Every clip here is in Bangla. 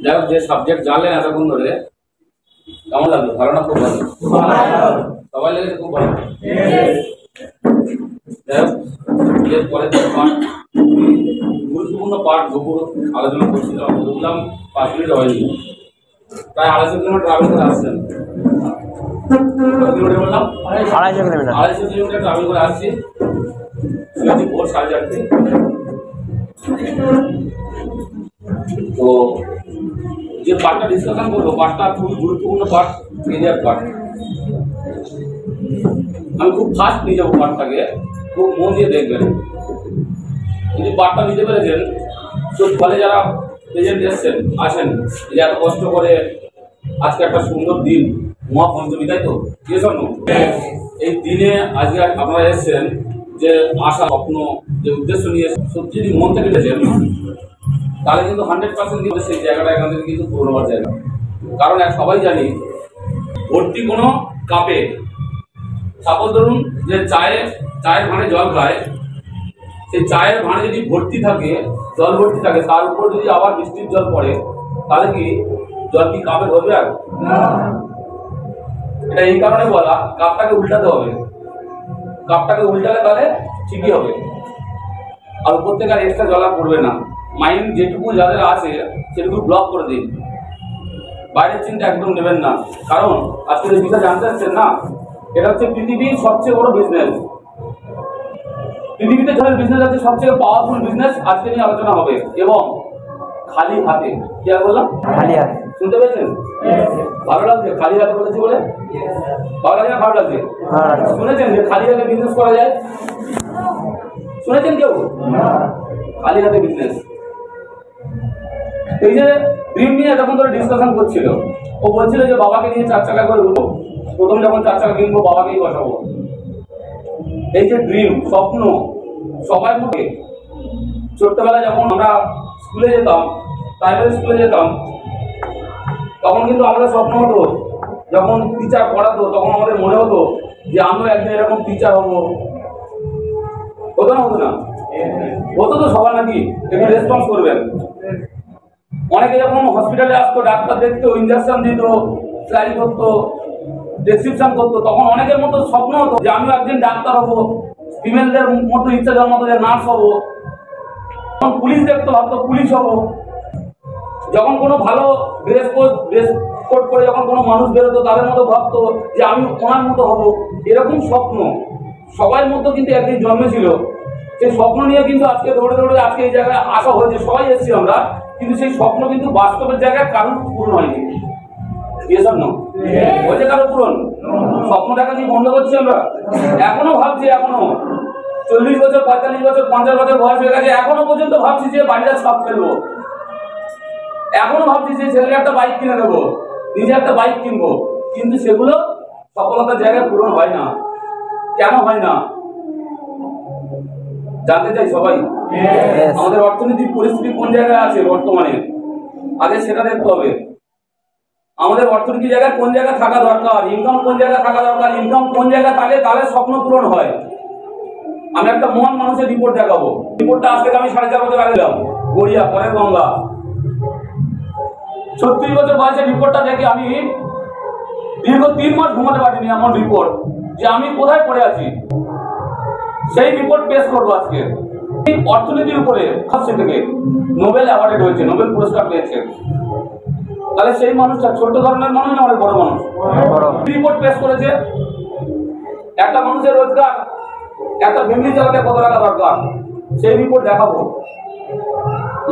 যাই হোক, যে সাবজেক্ট জানলেন এতক্ষণ ধরে কেমন লাগলো? ধারণা খুব ভালো, সবাই লেগেছে খুব ভালো। যাই হোক, এর পরের যে পার্ট, গুরুত্বপূর্ণ পার্ট দুপুর আলোচনা করছিলাম, বুঝলাম 5 মিনিট হয়নি, প্রায় 250 কিলোমিটার ট্রাভেল করে আসছেন। কিলোমিটার বললাম 250 কিলোমিটার। 250 কিলোমিটার ট্রাভেল করে আসছি। ভোর 4:30। তো যে পার্টটা ডিসকাশন করবো, পার্টটা খুবই গুরুত্বপূর্ণ পার্ট, এরিয়ার পার্ট। আমি খুব ফাস্ট নিয়ে যাবো পার্টটাকে, খুব মন দিয়ে দেখবেন। যদি পার্টটা নিতে পেরেছেন, ফলে যারা প্রেজেন্ট এসছেন আসেন, যে এত কষ্ট করে আজকে একটা সুন্দর দিন, মহাপঞ্চমী, তাই তো? কি শোনো, এই দিনে আজকে আপনারা এসছেন, যে আশা স্বপ্ন যে উদ্দেশ্য নিয়ে সত্যি যদি মন থেকে গেছেন, তাহলে কিন্তু 100% কিন্তু সেই জায়গাটা এখান থেকে কিন্তু পূরণ হওয়ার জায়গা। কারণ সবাই জানি, ভর্তি কোনো কাপে, সাপোজ ধরুন যে চায়ের ভাঁড়ে জল খায়, সেই চায়ের ভাঁড়ে যদি ভর্তি থাকে, জল ভর্তি থাকে, তার উপর যদি আবার বৃষ্টির জল পড়ে, তাহলে কি জল কি কাপে ধরবে? আর এটা এই কারণে বলা, কাপটাকে উল্টাতে হবে। কাপটাকে উল্টালে তাহলে ঠিকই হবে, আর উপর থেকে আর এক্সট্রা জল আর পড়বে না। মাইন্ড যেটুকু যাদের আছে সেটুকু ব্লক করে দিন, বাইরের চিন্তা একদম নেবেন না। কারণ আজকে যে বিষয় জানতে আসছেন না, এটা হচ্ছে পৃথিবীর সবচেয়ে বড় বিজনেস। পৃথিবীতে যাদের বিজনেস আছে, সবচেয়ে পাওয়ারফুল বিজনেস আজকে নিয়ে আলোচনা হবে। এবং খালি হাতে, কি আর বললাম? খালি হাতে। শুনতে পেয়েছেন? ভালো লাগছে খালি হাতে বলেছি বলে? ভালো লাগছে না খারাপ লাগছে? শুনেছেন যে খালি হাতে বিজনেস করা যায়? শুনেছেন কেউ? খালি হাতে বিজনেস। এই যে ড্রিম নিয়ে এতক্ষণ ধরে ডিসকাশন করছিল, ও বলছিল যে বাবাকে নিয়ে 4 চাকা করে উঠবো, প্রথম যখন 4 চাকা কিনবো বাবাকেই বসাবো। এই যে ড্রিম, স্বপ্ন সবার মধ্যে। ছোট্টবেলায় যখন আমরা স্কুলে যেতাম, প্রাইমারি স্কুলে যেতাম, তখন কিন্তু আমাদের স্বপ্ন হতো, যখন টিচার পড়াতো তখন আমাদের মনে হতো যে আমিও একদিন এরকম টিচার হবো। হতো না? হতো না? হতো তো সবার নাকি? একটু রেসপন্স করবেন। অনেকে যখন হসপিটালে আসতো, ডাক্তার দেখতো, ইঞ্জেকশন দিত, স্লাইড করতো, প্রেসক্রিপশন করতো, তখন অনেকের মতো স্বপ্ন হতো যে আমিও একদিন ডাক্তার হবো, ফিমেলদের মতো ইচ্ছা জন্মাতো যে নার্স হবো। যখন পুলিশ দেখতো ভাবতো পুলিশ হবো। যখন কোনো ভালো ড্রেস কোড করে যখন কোনো মানুষ বেরোতো, তাদের মতো ভাবতো যে আমি ওনার মতো হবো। এরকম স্বপ্ন সবার মধ্যে কিন্তু একদিন জন্মেছিল। সেই স্বপ্ন নিয়ে কিন্তু আজকে দৌড়ে দৌড়ে আজকে এই জায়গায় আসা হয়েছে, সবাই এসেছি আমরা, কিন্তু সেই স্বপ্ন কিন্তু বাস্তবের জায়গায় কারণ পূরণ হয়নি। হয়েছে কারো পূরণ? স্বপ্ন দেখা কি বন্ধ করছি আমরা? এখনো ভাবছি, এখনো 40 বছর, 45 বছর, 50 বছর বয়স হয়ে গেছে, এখনো পর্যন্ত ভাবছি যে বাড়িটা সব ফেলবো। এখনো ভাবছি যে ছেলেকে একটা বাইক কিনে দেবো, নিজে একটা বাইক কিনবো, কিন্তু সেগুলো সফলতার জায়গায় পূরণ হয় না। কেন হয় না জানতে চাই সবাই। আমাদের অর্থনৈতিক পরিস্থিতি কোন জায়গায় আছে বর্তমানে, আগে সেটা দেখতে হবে। আমাদের অর্থনীতি জায়গায় কোন জায়গায় থাকা দরকার, ইনকাম কোন জায়গায় থাকা দরকার, ইনকাম কোন জায়গায় থাকলে তাহলে স্বপ্ন পূরণ হয়। আমি একটা মহান মানুষের রিপোর্ট দেখাবো। রিপোর্টটা আজকে আমি 4.5 বছর আগে দিলাম, গড়িয়া পরের গঙ্গা। 36 বছর বয়সে রিপোর্টটা দেখে আমি দীর্ঘ 3 মাস ঘুমাতে পারিনি। এমন রিপোর্ট যে আমি কোথায় পড়ে আছি, সেই রিপোর্ট পেশ করবো আজকে। অর্থনীতির উপরে সবচেয়ে থেকে নোবেল অ্যাওয়ার্ডেড হয়েছে, নোবেল পুরস্কার পেয়েছে। তাহলে সেই মানুষটা ছোট ধরনের মানুষ না অনেক বড় মানুষ? রিপোর্ট পেশ করেছে। একটা মানুষের রোজগার, একটা ফ্যামিলি চালাতে কত টাকা দরকার, সেই রিপোর্ট দেখাবো।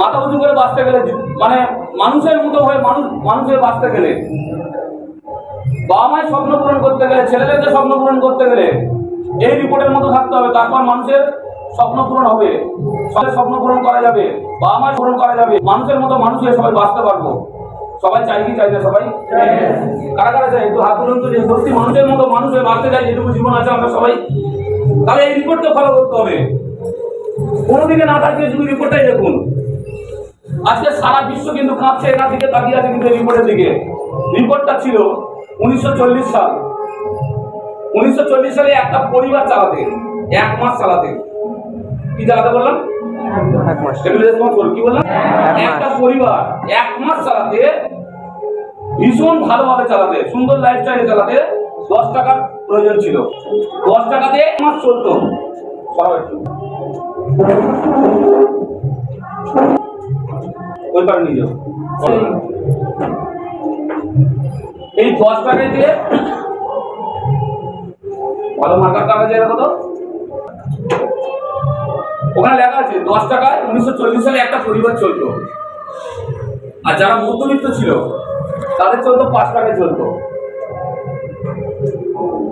মাথা উঁচু করে বাঁচতে গেলে, মানে মানুষের মতো হয়ে মানুষের বাঁচতে গেলে, বাবা মায়ের স্বপ্ন পূরণ করতে গেলে, ছেলেদেরকে স্বপ্ন পূরণ করতে গেলে এই রিপোর্টের মতো থাকতে হবে। তারপর মানুষের স্বপ্ন পূরণ হবে, সবাই স্বপ্ন পূরণ করা যাবে, বাবা মায়ের পূরণ করা যাবে, মানুষের মতো মানুষ হয়ে সবাই বাঁচতে পারবো। সবাই চাই কি চাইছে? সবাই কারা কারা চাই? একটু হাত তুলুন তো, যে সত্যি মানুষের মতো মানুষ হয়ে বাঁচতে চাই, যেটুকু জীবন আছে আমরা সবাই। তাহলে এই রিপোর্টকে ফলো করতে হবে, কোনো দিকে না তাকিয়ে শুধু রিপোর্টটাই দেখুন। আজকে সারা বিশ্ব কিন্তু কাঁপছে, এটার দিকে তাকিয়ে আছে কিন্তু রিপোর্টের দিকে। রিপোর্টটা ছিল 1940 সাল। 1940 সালে একটা পরিবার চালাতে, 1 মাস চালাতে, কি চালাতে বললাম? একটু রেসপন্স করুন। কি বললাম? একটা পরিবার 1 মাস চালাতে, ভীষণ ভালোভাবে চালাতে, সুন্দর লাইফস্টাইলে চালাতে 10 টাকার প্রয়োজন ছিল। 10 টাকা দিয়ে 1 মাস চলতো। ওই পারে নিয়ে যাও। এই 10 টাকা দিয়ে ভালো মার্কার টাকা যায় কত? ওখানে লেখা আছে 10 টাকায় 1940 সালে একটা পরিবার চলতো। আর যারা মধ্যবিত্ত ছিল তাদের চলতো 5 টাকায় চলতো।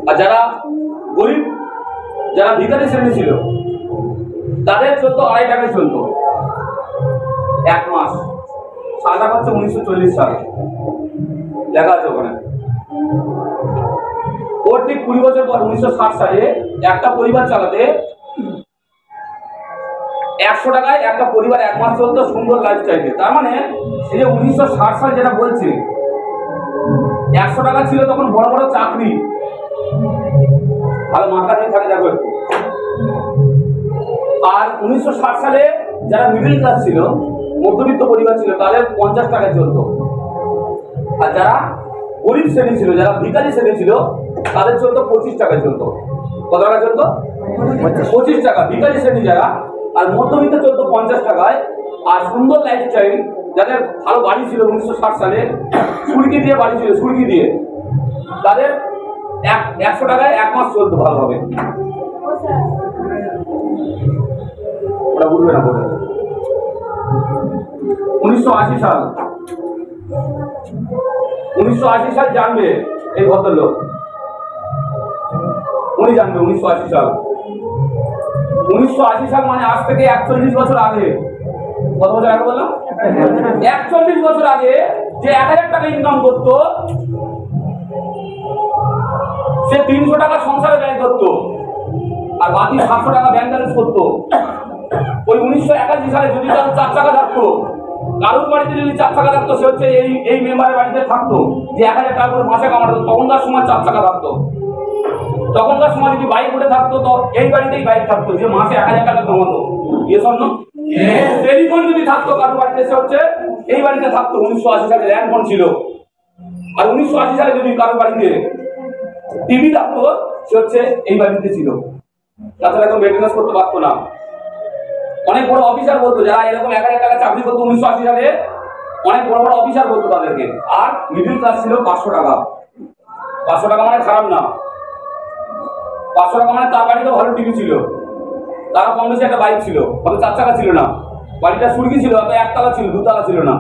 আর যারা গরিব, যারা ভিখারি শ্রেণী ছিল তাদের চলতো 2.5 টাকায় চলতো 1 মাস। সালটা হচ্ছে 1940 সালে, লেখা আছে ওখানে। ওর ঠিক 20 বছর পর 1960 সালে একটা পরিবার চালাতে 100 টাকায় একটা পরিবার 1 মাস চলতো সুন্দর লাইফস্টাইলে। তার মানে এই যে 1960 সাল যেটা বলছে, 100 টাকা ছিল তখন বড় বড় চাকরি। ভালো মার্কা দিয়ে থাকে দেখো একটু। আর 1960 সালে যারা মিডল ক্লাস ছিল, মধ্যবিত্ত পরিবার ছিল, তাদের 50 টাকায় চলতো। আর যারা গরিব শ্রেণী ছিল, যারা ভিখারি শ্রেণী ছিল, তাদের চলতো 25 টাকায় চলতো। কত টাকা চলতো? 25 টাকা। ভিখারি শ্রেণী যারা, আর মধ্যবিত্ত চলতো 50 টাকায়। আর সুন্দর লাইফস্টাইল যাদের ভালো বাড়ি ছিল 1960 সালে, সুরকি দিয়ে বাড়ি ছিল, সুরকি দিয়ে, তাদের 100 টাকায় 1 মাস চলতো ভালোভাবে। ওটা বুঝবে না বলে। 1980 সাল, 1980 সাল জানবে এই ভদ্রলোক, উনি জানবে 1980 সাল। 1980 সাল মানে আজ থেকে 41 বছর আগে। কত বছর আগে বললাম? 41 বছর আগে যে 1000 টাকা ইনকাম করতো, সে 300 টাকা সংসারে ব্যয় করতো আর বাকি 700 টাকা ব্যাংক ব্যালেন্স করতো। ওই 1981 সালে যদি কারো 4 চাকা থাকতো, কারোর বাড়িতে যদি 4 চাকা থাকতো, সে হচ্ছে এই মেম্বারের বাড়িতে থাকতো যে 1000 টাকা করে মাসে কামাতো। তখনকার সময় 4 চাকা থাকতো। তখনকার সময় যদি বাইক উঠে থাকতো তো এই বাড়িতেই বাইক থাকতো, যে মাসে 1000 টাকা কামাতো। ইয়ে স্বর্ণ টেলিফোন যদি থাকতো কারোর বাড়িতে, সে হচ্ছে এই বাড়িতে থাকতো। 1980 সালে ল্যান্ডফোন ছিল। আর 1980 সালে যদি কারোর বাড়িতে টিভি থাকতো, সে হচ্ছে এই বাড়িতে ছিল। তাছাড়া তো মেনটেন্যান্স করতে পারতো না। অনেক বড় অফিসার বলতো, যারা এরকম 1000 টাকা চাকরি করতো 1980 সালে, অনেক বড় বড় অফিসার বলতো তাদেরকে। আর মিডিল ক্লাস ছিল 500 টাকা। 500 টাকা মানে খারাপ না। 500 টাকা মানে তার বাড়িতেও ভালো টিভি ছিল, তারা কম বেশি একটা বাইক ছিল, হয়তো 4 চাকা ছিল না, বাড়িটা সুরকি ছিল, হয়তো 1 তলা ছিল, 2 তলা ছিল না।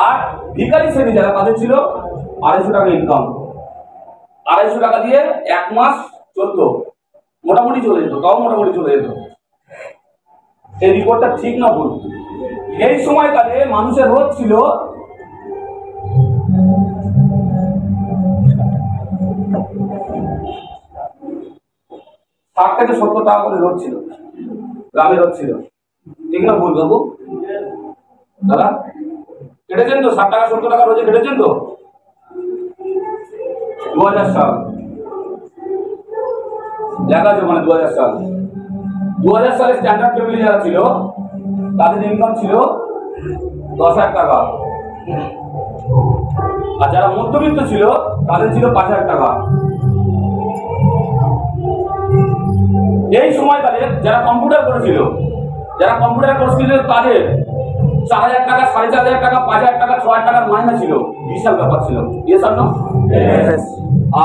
আর ভিখারি শ্রেণী যারা, তাদের ছিল 250 টাকা ইনকাম। 250 টাকা দিয়ে 1 মাস চলতো, মোটামুটি চলে যেত, তাও মোটামুটি চলে যেত। এই রিপোর্টটা ঠিক না ভুল? এই সময়কালে মানুষের রোজ ছিল 60 থেকে 70 টাকা করে রোজ ছিল, গ্রামে রোজ ছিল। ঠিক না ভুল বাবু? দাদা কেটেছেন তো? 60 টাকা 70 টাকা রোজে কেটেছেন তো? 2000 সাল লেখা আছে মানে 2000 সাল। 2000 সালে স্ট্যান্ডার্ড ফ্যামিলি যারা ছিল, তাদের ইনকাম ছিল 10,000 টাকা। আর যারা মধ্যবিত্ত ছিল, তাদের ছিল 5,000 টাকা। এই সময়কালে যারা কম্পিউটার করেছিল, যারা কম্পিউটার করেছিল, তাদের 4,000 টাকা, 4,500 টাকা, 5,000 টাকা, 6,000 টাকার মাইনে ছিল। বিশাল ব্যাপার ছিল। ইয়ে স্যার না?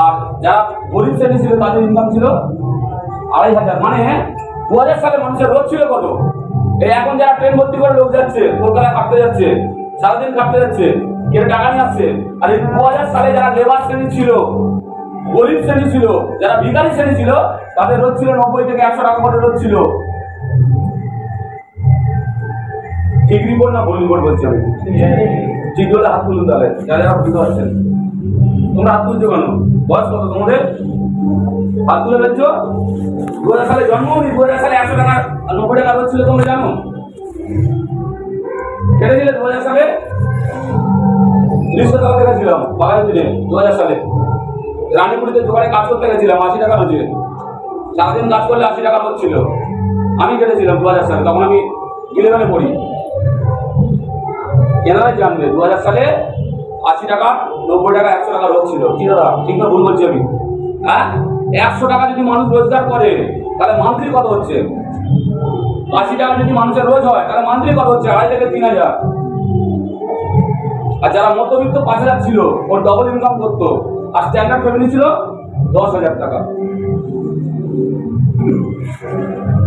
আর যারা গরিব শ্রেণী ছিল, তাদের ইনকাম ছিল 2,500। মানে 2000 সালে মানুষের রোজ ছিল কত? এই এখন যারা ট্রেন ভর্তি করে লোক যাচ্ছে, কলকাতা কাটতে যাচ্ছে, সারাদিন কাটতে যাচ্ছে, কেউ টাকা নিয়ে আসছে। আর এই 2000 সালে যারা লেবার শ্রেণী ছিল, গরিব শ্রেণী ছিল, যারা ভিখারি শ্রেণী ছিল, তাদের রোজ ছিল 90 থেকে 100 টাকা করে রোজ ছিল। ঠিক রিপোর্ট না ভুল রিপোর্ট বলছি আমি? ঠিক হলে হাত তুলুন তাহলে, যারা যারা বুঝতে পারছেন। তোমরা হাত তুলছো কেন? বয়স কত তোমাদের? হাত তুলে ফেলছো? 2000 সালে জন্ম, 2000 সালে 100 টাকা 90 টাকা রোজ ছিল, তোমরা জানো? কেটেছিলে 2000 সালে? লিস্টে টাকা দেখেছিলাম বাগানের দিনে 2000 সালে রানীপুরিতে দোকানে কাজ করতে গেছিলাম, 80 টাকা রোজে। সারাদিন কাজ করলে 80 টাকা রোজ ছিল। আমি কেটেছিলাম 2000 সালে, তখন আমি 11-এ পড়ি। এনারাই জানবে 2000 সালে 80 টাকা, 90 টাকা, 100 টাকা লোক ছিল। কি দাদা ঠিক না ভুল বলছি আমি? হ্যাঁ, 100 টাকা যদি মানুষ রোজগার করে তাহলে মান্থলি কত হচ্ছে? 80 টাকা যদি মানুষের রোজ হয় তাহলে মান্থলি কত হচ্ছে? 2,500 থেকে 3,000। আর যারা মধ্যবিত্ত 5,000 ছিল, ওর ডবল ইনকাম করতো, আর স্ট্যান্ডার্ড ফ্যামিলি ছিল 10,000 টাকা।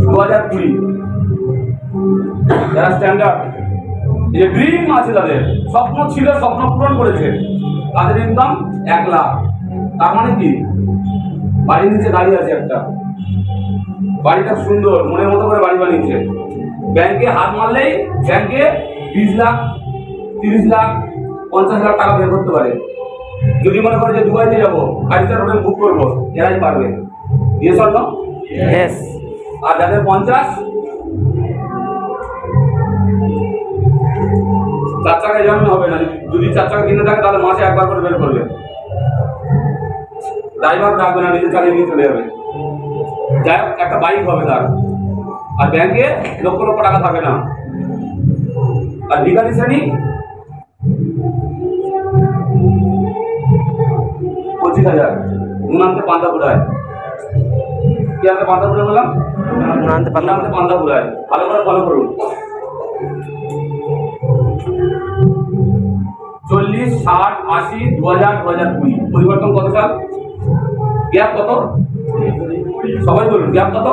2020 যারা স্ট্যান্ডার্ড, যে ড্রিম আছে, তাদের স্বপ্ন ছিল, স্বপ্ন পূরণ করেছে, তাদের ইনকাম 1 লাখ। তার মানে কি? বাড়ির নিচে গাড়ি আছে একটা, বাড়িটা সুন্দর, মনের মতো করে বাড়ি বানিয়েছে। ব্যাংকে হাত মারলেই ব্যাংকে 20 লাখ, 30 লাখ, 50 লাখ টাকা বের করতে পারে। যদি মনে করে যে দুবাইতে যাবো, 5 স্টার হোটেল বুক করবো, এরাই পারবে। Yes or no? ইয়েস। আর যাদের 50, 4 চাকায় জন্ম হবে না। যদি 4 চাকা কিনে থাকে তাহলে মাসে একবার করে বের করবে, ড্রাইভার রাখবে না, নিজে চালিয়ে নিয়ে চলে যাবে। যাই হোক, একটা বাইক হবে তার। আর ব্যাংকে লক্ষ লক্ষ টাকা থাকে না। আর ভিখারি শ্রেণী 25,000। নুন আনতে পান্তা ফুরায়। কি আনতে পান্তা ফুরায় বললাম? নুন আনতে পান্তা ফুরায়। ভালো করে ফলো করুন। 40, 60, 80, 2000, 2020 পরিবর্তন কত সাল? গ্যাপ কত? সবাই বলুন, গ্যাপ কত?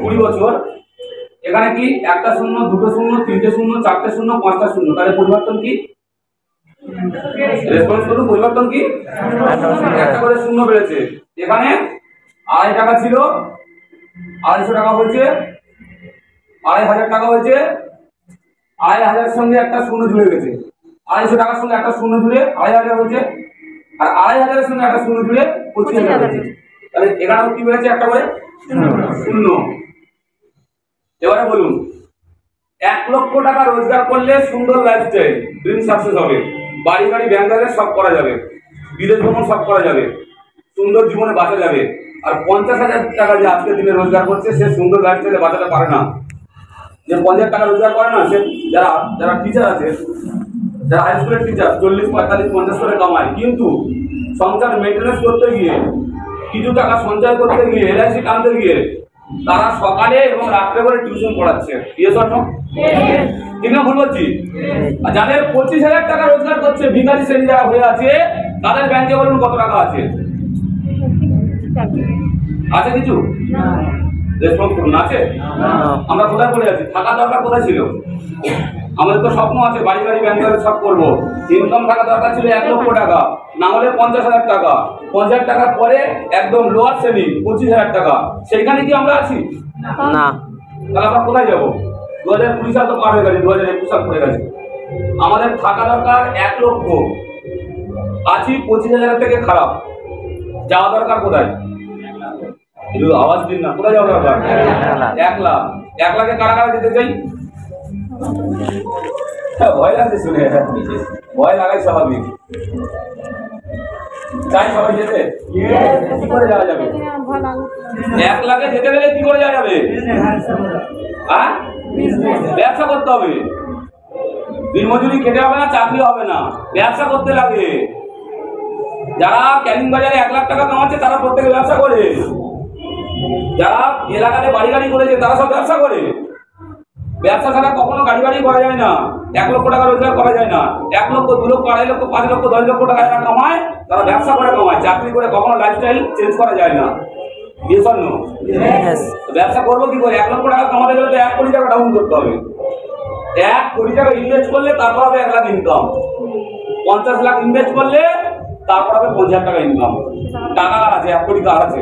20 বছর। এখানে কি একটা শূন্য, দুটো শূন্য, তিনটে শূন্য, চারটে শূন্য, 5টা শূন্য, তাহলে পরিবর্তন কি? রেসপন্স করুন, পরিবর্তন কি? একটা করে শূন্য বেড়েছে। এখানে 2,500 টাকা ছিল, 250 টাকা হয়েছে, 2,500 টাকা হয়েছে। 2,500 সঙ্গে একটা শূন্য জুড়ে গেছে। 250 টাকার সঙ্গে একটা শূন্য জুড়ে 2,500 হয়েছে, আর 2,500 সঙ্গে একটা শূন্য জুড়ে 25,000 হয়েছে। তাহলে এখানেও কি বেড়েছে? একটা করে শূন্য। এবারে বলুন, 1 লক্ষ টাকা রোজগার করলে সুন্দর লাইফস্টাইল, ড্রিম সাকসেস হবে। বাড়ি গাড়ি, ব্যাংক ব্যালেন্স সব করা যাবে, বিদেশ ভ্রমণ সব করা যাবে, সুন্দর জীবনে বাঁচা যাবে। আর 50,000 টাকা যে আজকের দিনে রোজগার করছে, সে সুন্দর লাইফস্টাইলে বাঁচাতে পারে না। যে 50,000 টাকা রোজগার করে না, সে যারা টিচার আছে, যারা হাই স্কুলের টিচার 40, 45, 50 করে কামায়, কিন্তু সংসার মেনটেন্যান্স করতে গিয়ে, কিছু টাকা সঞ্চয় করতে গিয়ে, এলআইসি টানতে গিয়ে, তারা সকালে এবং রাত্রে করে টিউশন পড়াচ্ছে। Yes or no? ঠিক না ভুল বলছি? আর যাদের 25,000 টাকা রোজগার করছে, ভিখারি শ্রেণী যারা হয়ে আছে, তাদের ব্যাংকে বলুন কত টাকা আছে? আছে কিছু? রেসপন্স করুন, আছে? আমরা কোথায় পড়ে আছি? থাকা দরকার কোথায় ছিল? আমাদের তো স্বপ্ন আছে বাড়ি গাড়ি ব্যাংক ব্যালেন্স সব করবো। ইনকাম থাকা দরকার ছিল 1 লক্ষ টাকা, না হলে 50,000 টাকা। 50,000 টাকার পরে একদম লোয়ার শ্রেণী 25,000 টাকা। সেইখানে কি আমরা আছি? না। তাহলে আমরা কোথায় যাবো? 2020 সাল তো পার হয়ে গেছে, 2021 সাল পড়ে গেছে। আমাদের থাকা দরকার 1 লক্ষ, আছি 25,000 থেকে খারাপ। যাওয়া দরকার কোথায়? একটু আওয়াজ দিন না, কোথায় যাওয়া দরকার? 1 লাখ। 1 লাখে কারা কারা যেতে চাই? ভয় লাগছে শুনে, ভয় লাগাই স্বাভাবিক। চাই সবাই যেতে? কি করে যাওয়া যাবে? 1 লাখে যেতে গেলে কি করে যাওয়া যাবে? হ্যাঁ, ব্যবসা করতে হবে। দিনমজুরি খেতে হবে না, চাকরি হবে না, ব্যবসা করতে লাগে। যারা ক্যানিং বাজারে 1 লাখ টাকা কামাচ্ছে, তারা প্রত্যেকে ব্যবসা করে। যারা এলাকাতে বাড়ি গাড়ি করেছে, তারা সব ব্যবসা করে। ব্যবসা ছাড়া কখনো গাড়ি বাড়ি করা যায় না। 1 লক্ষ টাকা রোজগার করা যায় না। 1 লক্ষ, 2 লক্ষ, 2.5 লক্ষ, 5 লক্ষ, 10 লক্ষ টাকা যারা কামায়, তারা ব্যবসা করে কামায়। চাকরি করে কখনো লাইফস্টাইল চেঞ্জ করা যায় না। ব্যবসা করবো কি করে? 1 লক্ষ টাকা কামাতে গেলে তো 1 কোটি টাকা ডাউন করতে হবে। 1 কোটি টাকা ইনভেস্ট করলে তারপর হবে 1 লাখ ইনকাম। 50 লাখ ইনভেস্ট করলে তারপর হবে 50,000 টাকা ইনকাম। টাকা কার আছে? 1 কোটি কার আছে?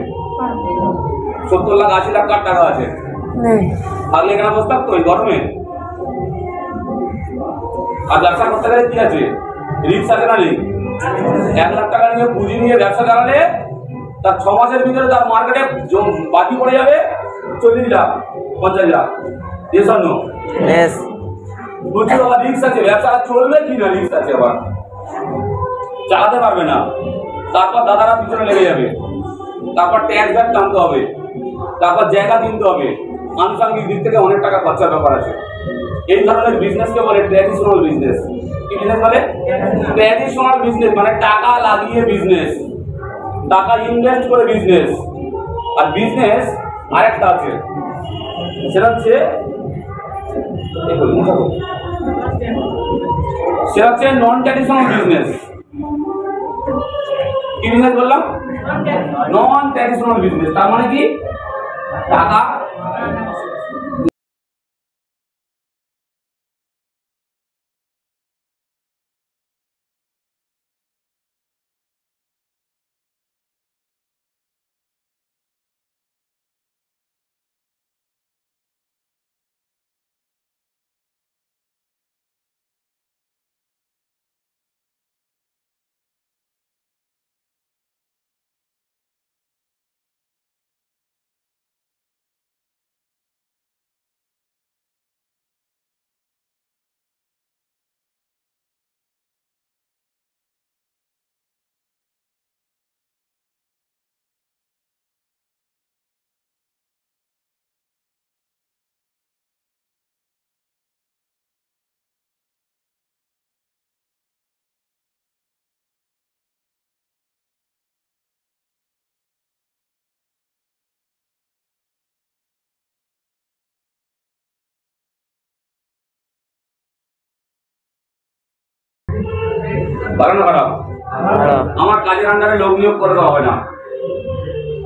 70 লাখ, 80 লাখ কার টাকা আছে? থাকলে এখানে বসে থাকতো ওই গরমে? আর ব্যবসা করতে গেলে কি আছে? রিস্ক আছে না নেই? 1 লাখ টাকা নিয়ে পুঁজি নিয়ে ব্যবসা চালালে তার 6 মাসের ভিতরে তার মার্কেটে বাকি পড়ে যাবে 40 lakh, 50 lakh. Yes or no? Yes. প্রচুর আবার রিস্ক আছে। ব্যবসা চলবে কি না, রিস্ক আছে, আবার চালাতে পারবে না। তারপর দাদারা পিছনে লেগে যাবে, তারপর ট্যাক্স ব্যাক টানতে হবে, তারপর জায়গা কিনতে হবে, আনুষঙ্গিক দিক থেকে অনেক টাকা খরচার ব্যাপার আছে। এই ধরনের বিজনেসকে বলে ট্র্যাডিশনাল বিজনেস। কি বিজনেস বলে? ট্র্যাডিশনাল বিজনেস, মানে টাকা লাগিয়ে বিজনেস, টাকা ইনভেস্ট করে বিজনেস। আর বিজনেস আরেকটা আছে, সেটা হচ্ছে নন ট্র্যাডিশনাল বিজনেস। কি বিজনেস বললাম? নন ট্র্যাডিশনাল বিজনেস। তার মানে কি? টাকা ভালো না খারাপ? আমার কাজের আন্ডারে লোক নিয়োগ করে দেওয়া হবে না।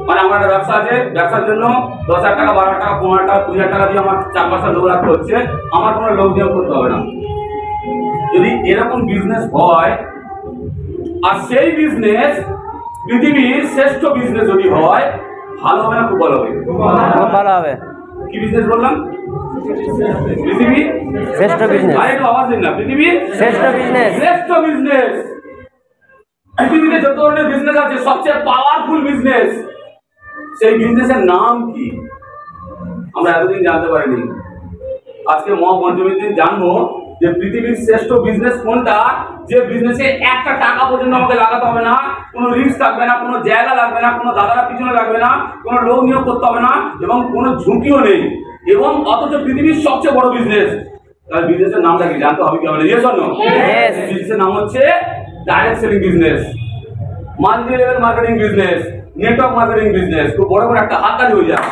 মানে আমার একটা ব্যবসা আছে, ব্যবসার জন্য 10,000 টাকা, 12,000 টাকা, 15,000 টাকা, 20,000 টাকা দিয়ে আমার 4-5টা লোক রাখতে হচ্ছে। আমার কোনো লোক নিয়োগ করতে হবে না। যদি এরকম বিজনেস হয়, আর সেই বিজনেস পৃথিবীর শ্রেষ্ঠ বিজনেস যদি হয়, ভালো হবে না খুব ভালো হবে? খুব ভালো হবে। কি বিজনেস বললাম? পৃথিবীর শ্রেষ্ঠ বিজনেস। আরেকটু আওয়াজ দিন না। পৃথিবীর শ্রেষ্ঠ বিজনেস। শ্রেষ্ঠ বিজনেস। পৃথিবীতে যত ধরনের বিজনেস আছে, সবচেয়ে পাওয়ারফুল বিজনেস, সেই বিজনেসের নাম কি আমরা এতদিন জানতে পারিনি। আজকে মহাপঞ্চমীর দিন জানবো যে পৃথিবীর শ্রেষ্ঠ বিজনেস কোনটা, যে বিজনেসে একটা টাকা পর্যন্ত আমাকে লাগাতে হবে না, কোনো রিস্ক থাকবে না, কোনো জায়গা লাগবে না, কোনো দাদারা পিছনে লাগবে না, কোনো লোক নিয়োগ করতে হবে না, এবং কোনো ঝুঁকিও নেই, এবং অথচ পৃথিবীর সবচেয়ে বড় বিজনেস। তার বিজনেসের নামটা কি জানতে হবে কি হবে? Yes or no? বিজনেসের নাম হচ্ছে direct selling business, multi level marketing business, network marketing business. খুব বড় করে একটা হাততালি হয়ে যায়।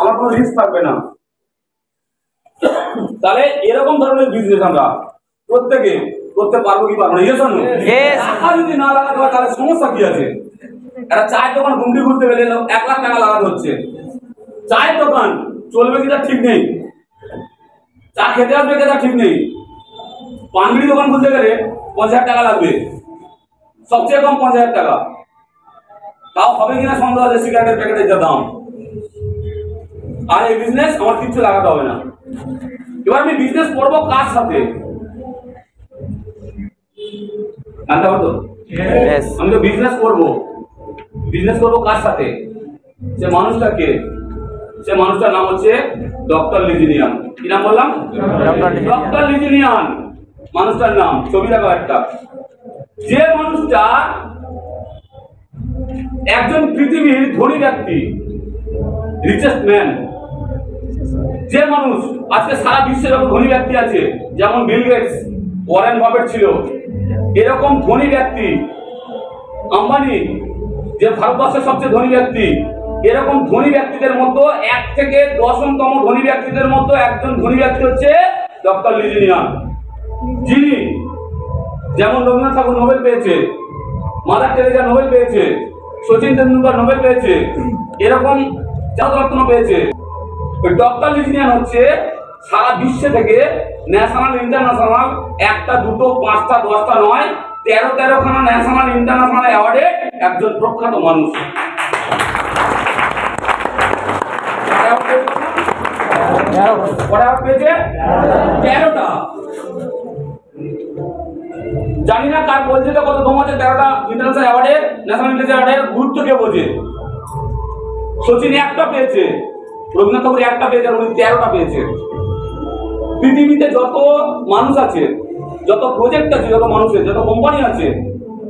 আমার কোনো রিস্ক থাকবে না। তাহলে এরকম ধরনের বিজনেস আমরা প্রত্যেকে করতে পারবো কি পারবো না? Yes or no? টাকা যদি না লাগাতে হয় তাহলে সমস্যা কি আছে? একটা চায়ের দোকান ঘুমটি ঘুরতে গেলে 1 লাখ টাকা লাগাতে হচ্ছে। চায়ের দোকান চলবে কিনা ঠিক নেই, চা খেতে আসবে কিনা ঠিক নেই। পানবিড়ি দোকান খুলতে গেলে 50,000 টাকা লাগবে, সবচেয়ে কম 50,000 টাকা। তাও হবে কিনা সন্দেহ আছে সিগারেটের প্যাকেটের যা দাম। আর এই বিজনেস আমার কিছু লাগাতে হবে না। এবার আমি বিজনেস করবো কার সাথে? জানতে পারতো? আমি তো বিজনেস করবো কার সাথে? সে মানুষটাকে, সে মানুষটার নাম হচ্ছে ডক্টর লিজিনিয়ান। কি নাম বললাম? ডক্টর লিজিনিয়ান মানুষটার নাম। ছবি দেখো একটা। যে মানুষটা একজন পৃথিবীর ধনী ব্যক্তি, রিচেস্ট ম্যান, যে মানুষ আজকে সারা বিশ্বে যত ধনী ব্যক্তি আছে, যেমন বিল গেটস, ওয়ারেন বাফেট ছিল, এরকম ধনী ব্যক্তি, আম্বানি যে ভারতবর্ষের সবচেয়ে ধনী ব্যক্তি, এরকম ধনী ব্যক্তিদের মধ্যে 1 থেকে 10তম ধনী ব্যক্তিদের মধ্যে একজন ধনী ব্যক্তি হচ্ছে ডক্টর লিজিনিয়ান, যিনি যেমন রবীন্দ্রনাথ ঠাকুর নোবেল পেয়েছে, মাদার টেরেসা নোবেল পেয়েছে, সচিন তেন্ডুলকর নোবেল পেয়েছে, এরকম রত্ন পেয়েছে। ডক্টর লিজিনিয়ান হচ্ছে সারা বিশ্বে থেকে ন্যাশনাল ইন্টারন্যাশনাল 1টা 2টো 5টা 10টা নয় 13খানা ন্যাশনাল ইন্টারন্যাশনাল অ্যাওয়ার্ডে একজন প্রখ্যাত মানুষ। পেয়েছে 13টা। জানি না কার বলছে তো কত দম আছে 13টা ইন্টারন্যাশনাল অ্যাওয়ার্ডে, ন্যাশনাল ইন্টারন্যাশনাল অ্যাওয়ার্ডের গুরুত্ব কে বোঝে? সচিন 1টা পেয়েছে, রবীন্দ্রনাথ ঠাকুর 1টা পেয়েছে, আর উনি 13টা পেয়েছে। পৃথিবীতে যত মানুষ আছে, যত প্রজেক্ট আছে, যত মানুষের, যত কোম্পানি আছে,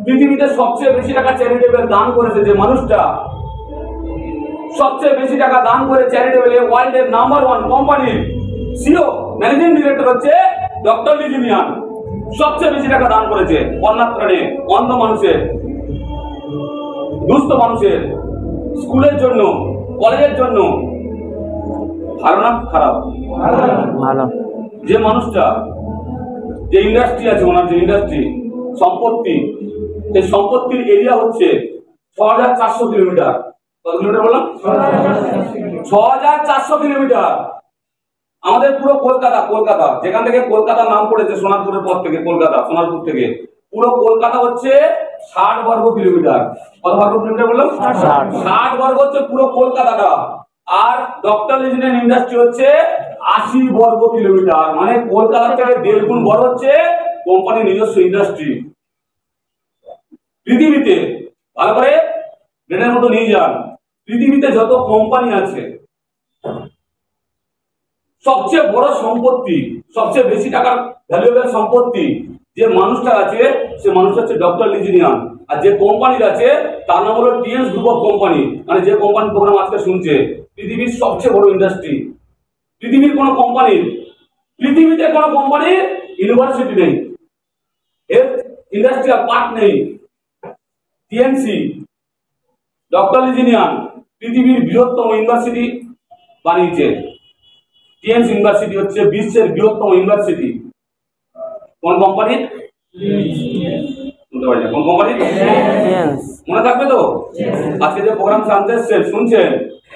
পৃথিবীতে সবচেয়ে বেশি টাকা চ্যারিটেবল দান করেছে যে মানুষটা, সবচেয়ে বেশি টাকা দান করে চ্যারিটেবল ওয়ার্ল্ডের নাম্বার 1 কোম্পানির সিও ম্যানেজিং ডিরেক্টর হচ্ছে ডক্টর লিজিনিয়ান। সবচেয়ে বেশি টাকা দান করেছে অনাথ অন্ধ মানুষের, দুস্থ মানুষের, স্কুলের জন্য, কলেজের জন্য। ভালো না খারাপ? ভালো। যে মানুষটা, যে ইন্ডাস্ট্রি আছে, ওনার যে ইন্ডাস্ট্রি সম্পত্তি, সেই সম্পত্তির এরিয়া হচ্ছে 6400 কিলোমিটার। কত কিলোমিটার বললাম? 6400 কিলোমিটার। আমাদের পুরো কলকাতা যেখান থেকে কলকাতার নাম পড়েছে, সোনারপুরের পর থেকে কলকাতা, সোনারপুর থেকে পুরো কলকাতা হচ্ছে 60 বর্গ কিলোমিটার। কত বর্গ কিলোমিটার বললাম? 60 বর্গ হচ্ছে পুরো কলকাতাটা। আর ডক্টর লিজিনিয়ান ইন্ডাস্ট্রি হচ্ছে 80 বর্গ কিলোমিটার। মানে কলকাতা থেকে 1.5 গুণ বড় হচ্ছে কোম্পানির নিজস্ব ইন্ডাস্ট্রি। পৃথিবীতে ভালো করে ব্রেনের মতো নিয়ে যান, পৃথিবীতে যত কোম্পানি আছে সবচেয়ে বড় সম্পত্তি, সবচেয়ে বেশি টাকার ভ্যালুয়েবল সম্পত্তি যে মানুষটা আছে, সে মানুষটা হচ্ছে ডক্টর লিজিনিয়ান। আর যে কোম্পানির আছে তার নাম হলো টিএনস গ্রুপ অফ কোম্পানি। মানে যে কোম্পানি প্রোগ্রাম আজকে শুনছে, পৃথিবীর সবচেয়ে বড় ইন্ডাস্ট্রি। পৃথিবীতে কোনো কোম্পানির ইউনিভার্সিটি নেই, হেলথ ইন্ডাস্ট্রিয়াল পার্ক নেই। টিএনসি ডক্টর লিজিনিয়ান পৃথিবীর বৃহত্তম ইউনিভার্সিটি বানিয়েছে। টিএনসি ইউনিভার্সিটি হচ্ছে বিশ্বের বৃহত্তম ইউনিভার্সিটি। কোন কোম্পানি? কোন কোম্পানি? মনে থাকবে তো? আজকে যে প্রোগ্রাম জানতে শুনছেন,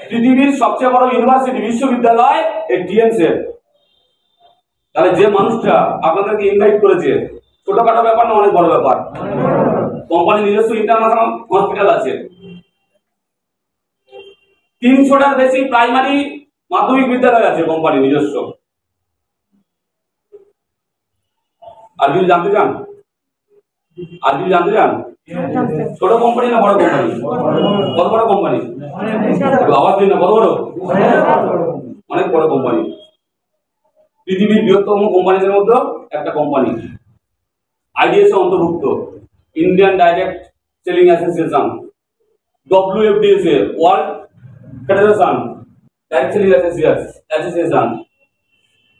পৃথিবীর সবচেয়ে বড় ইউনিভার্সিটি, বিশ্ববিদ্যালয় এই টিএনসি। তাহলে যে মানুষটা আপনাদেরকে ইনভাইট করেছে, ছোটখাটো ব্যাপার না, অনেক বড় ব্যাপার। কোম্পানি নিজস্ব ইন্টারন্যাশনাল হসপিটাল আছে, 300টার বেশি প্রাইমারি মাধ্যমিক বিদ্যালয় আছে কোম্পানি নিজস্ব। আর কিছু জানতে চান? ছোট কোম্পানি না বড় কোম্পানি? কত বড় কোম্পানি? আওয়াজ দিন না। কত বড়? অনেক বড় কোম্পানি। পৃথিবীর বৃহত্তম কোম্পানিদের মধ্যে একটা কোম্পানি। আইডিএস এর অন্তর্ভুক্ত, Indian direct selling association, WFDS world federation direct selling association,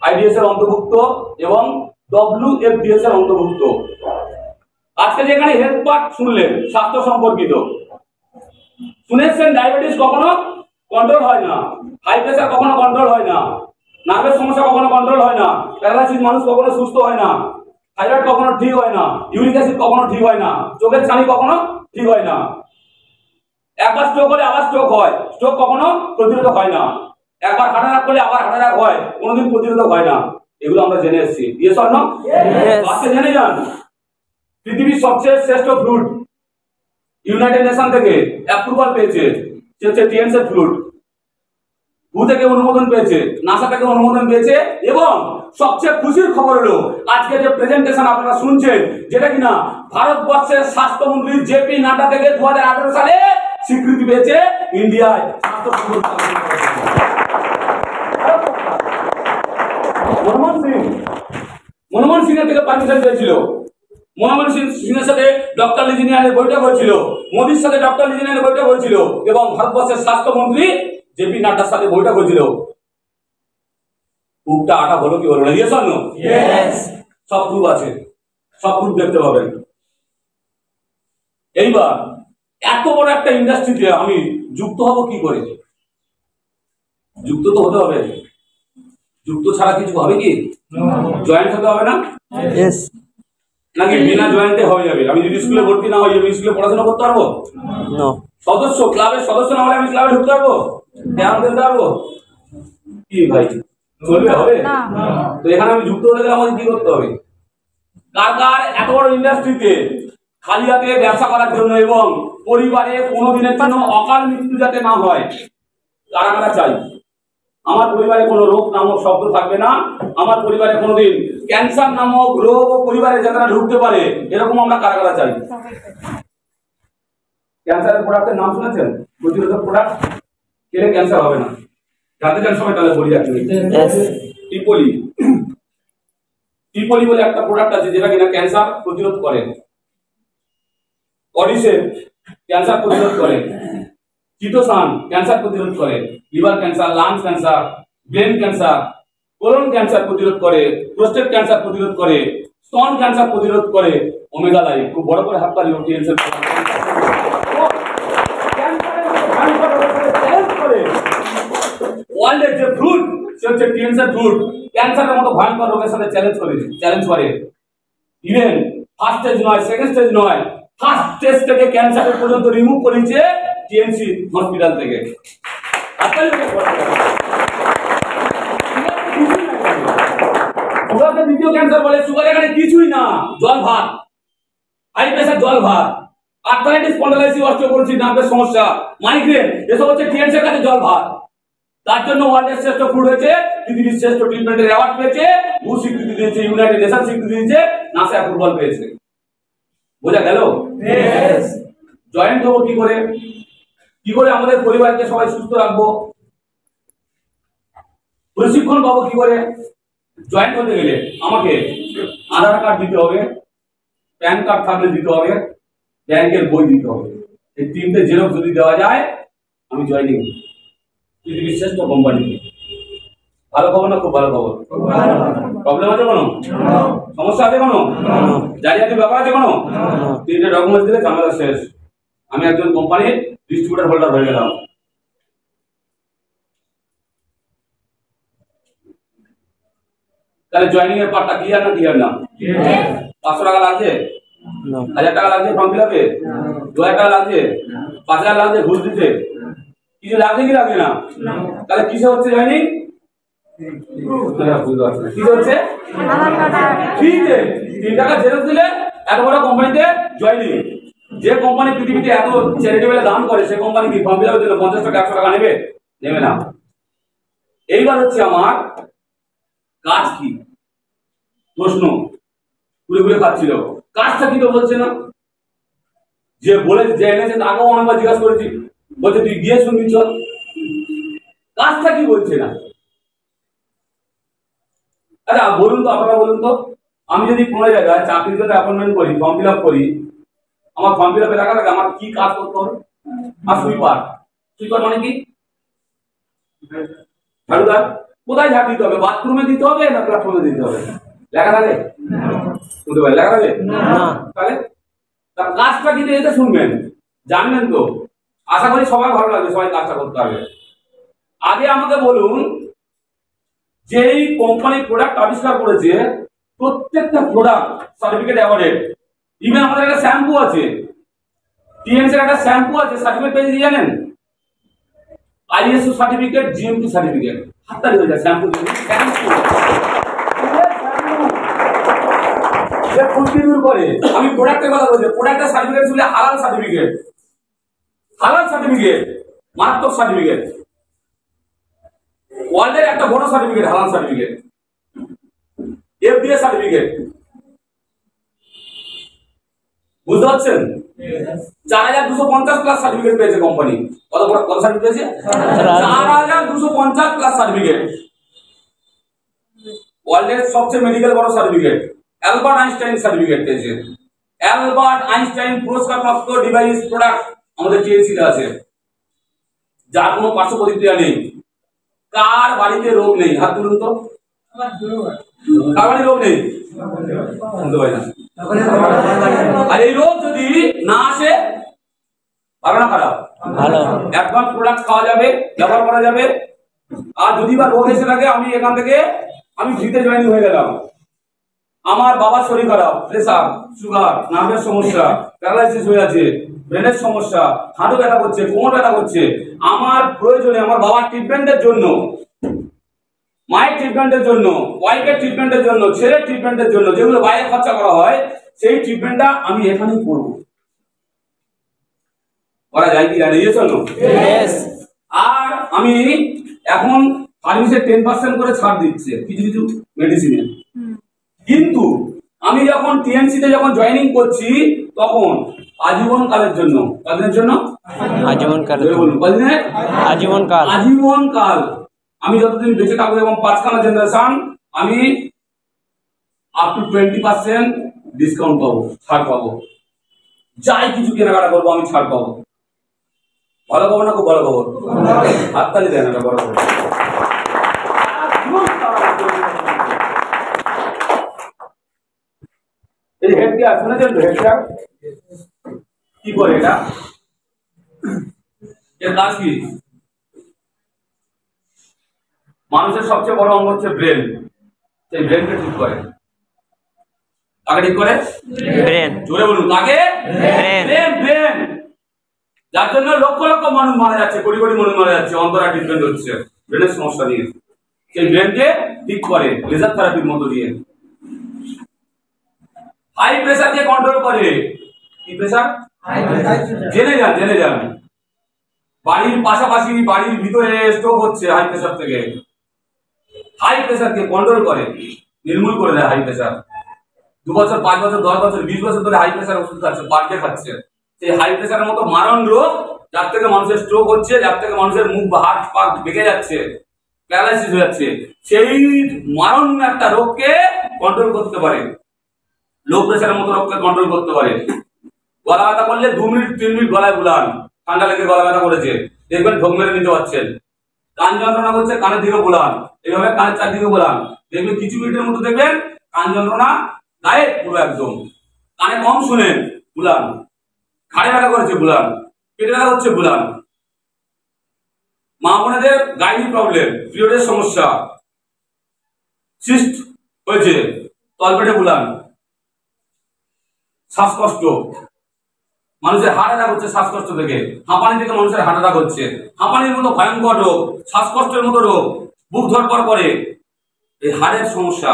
IDs এর অন্তর্ভুক্ত এবং WFDS এর অন্তর্ভুক্ত। আজকে যেখানে হেলথ পার্ট শুনলেন, স্বাস্থ্য সম্পর্কিত শুনেছেন, ডায়াবেটিস কখনো কন্ট্রোল হয় না, হাই প্রেসার কখনো কন্ট্রোল হয় না, নার্ভের সমস্যা কখনো কন্ট্রোল হয় না, প্যারালাইসিস মানুষ কখনো সুস্থ হয় না, থাইরয়েড কখনো ঠিক হয় না, ইউরিক অ্যাসিড কখনো ঠিক হয় না, চোখের ছানি কখনো ঠিক হয় না, একবার স্ট্রোক হলে আবার স্ট্রোক হয়, স্ট্রোক কখনো প্রতিরোধ হয় না, একবার হার্ট অ্যাটাক করলে আবার হার্ট অ্যাটাক হয়, কোনোদিন প্রতিরোধ হয় না। এগুলো আমরা জেনে এসেছি। Yes or no? আজকে জেনে যান, পৃথিবীর সবচেয়ে শ্রেষ্ঠ ফ্রুট ইউনাইটেড নেশন থেকে অ্যাপ্রুভাল পেয়েছে, সে হচ্ছে টিএনসি ফ্রুট। হু থেকে অনুমোদন পেয়েছে, নাসা থেকে অনুমোদন পেয়েছে। এবং সবচেয়ে খুশির খবর হলো আজকে যে প্রেজেন্টেশন আপনারা শুনছেন, যেটা কিনা ভারতবর্ষের স্বাস্থ্যমন্ত্রী জেপি নাড্ডা থেকে 2018 সালে স্বীকৃতি পেয়েছে ইন্ডিয়ায় স্বাস্থ্য মনমোহন সিং এর থেকে পারমিশন পেয়েছিল। মনমোহন সিংয়ের সাথে ডক্টর লিজিনিয়ানের বৈঠক হয়েছিল, মোদির সাথে ডক্টর লিজিনিয়ানের বৈঠক হয়েছিল, এবং ভারতবর্ষের স্বাস্থ্যমন্ত্রী জেপি নাড্ডার সাথে বৈঠক হয়েছিল। প্রুফটা আটা হলো কি হলো না? Yes or no? ইয়েস। সব প্রুফ আছে, সব প্রুফ দেখতে পাবেন। এইবার এত বড় একটা ইন্ডাস্ট্রিতে আমি যুক্ত হব কি করে? যুক্ত তো হতে হবে, যুক্ত ছাড়া কিছু হবে কি? জয়েন্ট হতে হবে না? ইয়েস। নাকি বিনা জয়েন্টে হয়ে যাবে? আমি যদি স্কুলে ভর্তি না হই, আমি স্কুলে পড়াশোনা করতে পারবো? নো। সদস্য, ক্লাবের সদস্য না হলে আমি ক্লাবে ঢুকতে পারবো? ধ্যান দিতে পারবো কি ভাই? চলবে? হবে? তো এখানে আমি যুক্ত হতে গেলে আমাদের কি করতে হবে? কার কার এত বড় ইন্ডাস্ট্রিতে খালি হাতে ব্যবসা করার জন্য এবং পরিবারে কোনোদিনের জন্য অকাল মৃত্যু যাতে না হয়, কারা কারা চাই? আমার পরিবারে কোনো রোগ নামক শব্দ থাকবে না, আমার পরিবারে কোনোদিন ক্যান্সার নামক রোগ পরিবারে যাতে না ঢুকতে পারে, এরকম আমরা কারা কারা চাই? ক্যান্সারের প্রোডাক্টের নাম শুনেছেন? প্রতিরোধক প্রোডাক্ট খেলে ক্যান্সার হবে না। জানতে চান সবাই? তাহলে বলি আপনি। টিপলি বলে একটা প্রোডাক্ট আছে যেটা কিনা ক্যান্সার প্রতিরোধ করে। অডিসেপ ক্যান্সার প্রতিরোধ করে। চিটোসান ক্যান্সার প্রতিরোধ করে, liver cancer, lungs cancer, brain cancer, colon cancer প্রতিরোধ করে, প্রোস্টেট ক্যান্সার প্রতিরোধ করে, স্তন ক্যান্সার প্রতিরোধ করে। ওমেগা লাইভ খুব বড় করে হাত তালি টিএনসি ওয়ার্ল্ডের যে ফ্রুট সে হচ্ছে টিএনসি ফ্রুট, ক্যান্সারের মতো ভয়ঙ্কর রোগের সাথে চ্যালেঞ্জ করে। ইভেন ফার্স্ট স্টেজ নয়, সেকেন্ড স্টেজ নয়, ফার্স্ট স্টেজ থেকে ক্যান্সারের পর্যন্ত রিমুভ করেছে টিএনসি হসপিটাল থেকে। সুগারকে দ্বিতীয় ক্যান্সার বলে। সুগার এখানে কিছুই না, জল ভাত, হাই প্রেসার জল ভাত, আর্থ্রাইটিস, স্পন্ডালাইসিস, অস্টিওপোরোসিস, নার্ভের সমস্যা, মাইগ্রেন, এসব হচ্ছে টিএনসির কাছে জল ভাত। তার জন্য ওয়ার্ল্ডের শ্রেষ্ঠ ফুড হয়েছে, পৃথিবীর শ্রেষ্ঠ ট্রিটমেন্টের অ্যাওয়ার্ড পেয়েছে, হু স্বীকৃতি দিয়েছে, ইউনাইটেড নেশন স্বীকৃতি দিয়েছে, নাসা অ্যাপ্রুভাল পেয়েছে। বোঝা গেল? জয়েন্ট হবো কি করে? কি করে আমাদের পরিবারকে সবাই সুস্থ রাখবো? প্রশিক্ষণ পাবো কি করে? জয়েন্ট হতে গেলে আমাকে আধার কার্ড দিতে হবে, প্যান কার্ড থাকলে দিতে হবে, ব্যাংকের বই দিতে হবে। এই তিনটে জেরক্স যদি দেওয়া যায় আমি জয়েনিং পৃথিবীর শ্রেষ্ঠ কোম্পানিতে। ভালো খবর না? খুব ভালো খবর। প্রবলেম আছে কোনো? সমস্যা আছে কোনো? জালিয়াতি ব্যাপার আছে কোনো? তিনটে ডকুমেন্টস দিলে ঝামেলা শেষ। আমি একজন কোম্পানির ডিস্ট্রিবিউটর হোল্ডার হয়ে গেলাম। তাহলে জয়েনিং এর পার্টটা ক্লিয়ার না? ক্লিয়ার না? 500 টাকা লাগছে? 1000 টাকা লাগছে ফর্ম ফিল আপে? 2000 টাকা লাগছে? 5000 লাগছে ঘুষ দিতে? কিছু লাগছে কি লাগছে না? তাহলে কিসে হচ্ছে জয়েনিং? কি হচ্ছে? ফ্রিতে 3 টাকা জেরক্স দিলে এত বড় কোম্পানিতে জয়েনিং। যে কোম্পানি পৃথিবীতে এত চ্যারিটেবল দান করে সে কোম্পানি কি ফর্ম ফিল আপের জন্য 50 টাকা 100 টাকা নেবে? নেবে না। এইবার হচ্ছে আমার কাজ কি? প্রশ্ন ঘুরে ঘুরে খাচ্ছিল, কাজটা কি তো বলছে না। যে বলে যে এনেছে আগেও অনেকবার জিজ্ঞাসা করেছি, বলছে তুই গিয়ে শুনবি চল। কাজটা কি বলছে না। আচ্ছা বলুন তো, আপনারা বলুন তো, আমি যদি কোনো জায়গায় চাকরির জন্য অ্যাপয়েন্টমেন্ট করি, ফর্ম ফিল আপ করি, আমার ফর্ম ফিল আপে লেখা থাকে আমার কি কাজ করতে হবে? আর সুইপার, সুইপার মানে কি? ঝাড়ুদার। কোথায় ঝাড় দিতে হবে? বাথরুমে দিতে হবে না প্ল্যাটফর্মে দিতে হবে? লেখা থাকে? শুনতে পারে লেখা থাকে? তাহলে তার কাজটা কিন্তু এতে শুনবেন, জানবেন তো। আশা করি সবাই ভালো লাগবে, সবাই কাজটা করতে হবে। আগে আমাকে বলুন, যেই কোম্পানি প্রোডাক্ট আবিষ্কার করেছে প্রত্যেকটা প্রোডাক্ট সার্টিফিকেট অ্যাওয়ার্ডেড। ইভেন আমাদের একটা শ্যাম্পু আছে, টিএনসি এর একটা শ্যাম্পু আছে, সার্টিফিকেট পেয়েছে জানেন? ISO certificate, GMT certificate. হাততালি হয়ে যায় শ্যাম্পু। আমি প্রোডাক্টের কথা বলছি, প্রোডাক্টের সার্টিফিকেট শুনলে হালাল সার্টিফিকেট, হালাল সার্টিফিকেট, মারাত্মক সার্টিফিকেট, ওয়ার্ল্ডের একটা বড় সার্টিফিকেট, হালাল সার্টিফিকেট, এফডিএ সার্টিফিকেট। বুঝতে পারছেন? 4250 প্লাস সার্টিফিকেট পেয়েছে কোম্পানি। কত বড় কত সার্টিফিকেট পেয়েছে? 4250 প্লাস সার্টিফিকেট। ওয়ার্ল্ডের সবচেয়ে মেডিকেল বড় সার্টিফিকেট, অ্যালবার্ট আইনস্টাইন সার্টিফিকেট পেয়েছে। অ্যালবার্ট আইনস্টাইন পুরস্কারপ্রাপ্ত ডিভাইস প্রোডাক্ট আমাদের টিএনসি তে আছে, যার কোনো পার্শ্ব প্রতিক্রিয়া নেই। কার বাড়িতে রোগ নেই? হাত তুলুন তো। কার বাড়িতে রোগ নেই? শুনতে পাই না। আর এই রোগ যদি না আসে, ভালো না খারাপ? ভালো। অ্যাডভান্স প্রোডাক্ট খাওয়া যাবে, ব্যবহার করা যাবে। আর যদি বা রোগ এসে থাকে, আমি এখান থেকে আমি ফ্রিতে জয়েনিং হয়ে গেলাম। আমার বাবার শরীর খারাপ, প্রেসার, সুগার, নার্ভের সমস্যা, প্যারালাইসিস হয়ে আছে, ব্রেনের সমস্যা, হাঁটু ব্যথা করছে, কোমর ব্যথা করছে। আমার প্রয়োজনে আমার বাবার ট্রিটমেন্টের জন্য, মায়ের ট্রিটমেন্টের জন্য, ওয়াইফের ট্রিটমেন্টের জন্য, ছেলের ট্রিটমেন্টের জন্য যেগুলো বাইরে খরচা করা হয়, সেই ট্রিটমেন্টটা আমি এখানেই করবো। করা যায় কি? জানিয়ে চলো। আর আমি এখন ফার্মেসিতে 10% করে ছাড় দিচ্ছে কিছু কিছু মেডিসিনে। কিন্তু আমি যখন টিএনসি তে যখন জয়েনিং করছি তখন আজীবন কালের জন্য, কতদিনের জন্য? আজীবন কাল। বলুন কতদিনের? আজীবন কাল। আজীবন কাল। আমি যতদিন বেঁচে থাকবো এবং 5খানা জেনারেশন, আমি আপ টু 20% ডিসকাউন্ট পাবো, ছাড় পাবো। যাই কিছু কেনাকাটা করবো আমি ছাড় পাবো। ভালো খবর না খুব ভালো খবর? হাততালি দেন, এটা বড় খবর। এই হেড কেয়ার শুনেছেন তো? হেড কেয়ার কি করে এটা? এর কাজ কি? মানুষের সবচেয়ে বড় অঙ্গ হচ্ছে ব্রেন। সেই ব্রেনকে ঠিক করে। কাকে ঠিক করে? ব্রেন। জোরে বলুন, কাকে? ব্রেন। ব্রেন। যার জন্য লক্ষ লক্ষ মানুষ মারা যাচ্ছে, কোটি কোটি মানুষ মারা যাচ্ছে, অন্তরা ট্রিটমেন্ট হচ্ছে ব্রেনের সমস্যা নিয়ে। সেই ব্রেনকে ঠিক করে লেজার থেরাপির মতো দিয়ে। হাই প্রেসারকে কন্ট্রোল করে। কি প্রেসার? জেনে যান, জেনে যান। বাড়ির পাশাপাশি বাড়ির ভিতরে স্ট্রোক হচ্ছে হাই প্রেসার থেকে। হাই প্রেসারকে কন্ট্রোল করে, নির্মূল করে দেয় হাই প্রেসার। 2 বছর, 5 বছর, 10 বছর, 20 বছর ধরে হাই প্রেসার ওষুধ খাচ্ছে, পার ডে খাচ্ছে। সেই হাই প্রেসারের মতো মারণ রোগ, যার থেকে মানুষের স্ট্রোক হচ্ছে, যার থেকে মানুষের মুখ বা হাত পা বেঁকে যাচ্ছে, প্যারালাইসিস হয়ে যাচ্ছে, সেই মারণ একটা রোগকে কন্ট্রোল করতে পারে। লো প্রেসারের মতো রোগকে কন্ট্রোল করতে পারে। গলা ব্যথা করলে 2 মিনিট 3 মিনিট গলায় বুলান। ঠান্ডা লেগে গলা ব্যথা করেছে, দেখবেন ঢোক মেরে নিতে পারছেন। কান যন্ত্রণা করছে, কানের দিকে বুলান, এইভাবে কানের চারদিকে বুলান, দেখবেন কিছু মিনিটের মধ্যে দেখবেন কান যন্ত্রণা গায়েব পুরো একদম। কানে কম শুনেন, বুলান। ঘাড়ে ব্যথা করেছে, বুলান। পেটে ব্যথা হচ্ছে, বুলান। মা বোনেদের গাইনি প্রবলেম, পিরিয়ডের সমস্যা, সিস্ট হয়েছে, তলপেটে বুলান। শ্বাসকষ্ট, মানুষের হার্ট অ্যাটাক হচ্ছে শ্বাসকষ্ট থেকে, হাঁপানি থেকে মানুষের হার্ট অ্যাটাক হচ্ছে। হাঁপানির মতো ভয়ঙ্কর রোগ, শ্বাসকষ্টের মতো রোগ, বুক ধরপড় করে। এই হার্টের সমস্যা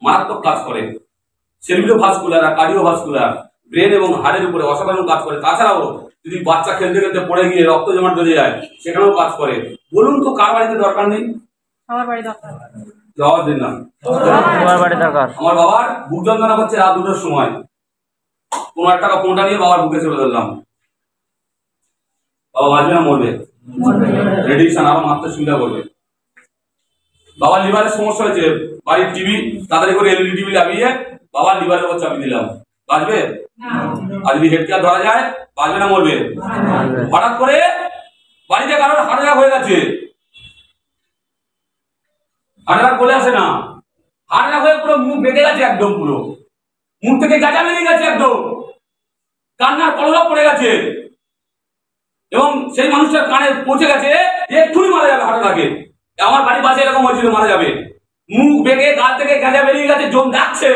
মারাত্মক কাজ করে। সেরিব্রোভাস্কুলার আর কার্ডিওভাস্কুলার, ব্রেন এবং হার্টের উপরে অসাধারণ কাজ করে। তাছাড়াও যদি বাচ্চা খেলতে খেলতে পড়ে গিয়ে রক্ত জমাট বেঁধে যায়, সেখানেও কাজ করে। বলুন তো কার বাড়িতে দরকার নেই? আমার বাড়ি দরকার। জবাব দিন না। তোমার বাড়ি দরকার। আমার বাবার বুক যন্ত্রণা করছে রাত 2টার সময়, 15 টাকা ফোনটা নিয়ে বাবার বুকে ছেড়ে দিলাম। বাবা বাঁচবে না মরবে? রেডিয়েশন আরো মারতে সুবিধা করবে। বাবার লিভারের সমস্যা হয়েছে, বাড়ির টিভি তাড়াতাড়ি করে এলইডি টিভি লাগিয়ে বাবার লিভারের উপর চাপিয়ে দিলাম। বাঁচবে? আর যদি হেড কেয়ার ধরা যায়, বাঁচবে না মরবে? হঠাৎ করে বাড়িতে কারোর হার্ট অ্যাটাক হয়ে গেছে, হার্ট অ্যাটাক বলে আসে না, হার্ট অ্যাটাক হয়ে পুরো মুখ বেঁকে গেছে, একদম পুরো মুখ থেকে গাঁজা বেরিয়ে গেছে, একদম কান্নার কলরব পড়ে গেছে, এবং সেই মানুষটার কানে পৌঁছে গেছে এক্ষুনি মারা যাবে হার্ট অ্যাটাকে। আমার বাড়ির পাশে এরকম হয়েছিল, মারা যাবে, মুখ বেঁকে গাল থেকে গাঁজা বেরিয়ে গেছে, জম যাচ্ছে।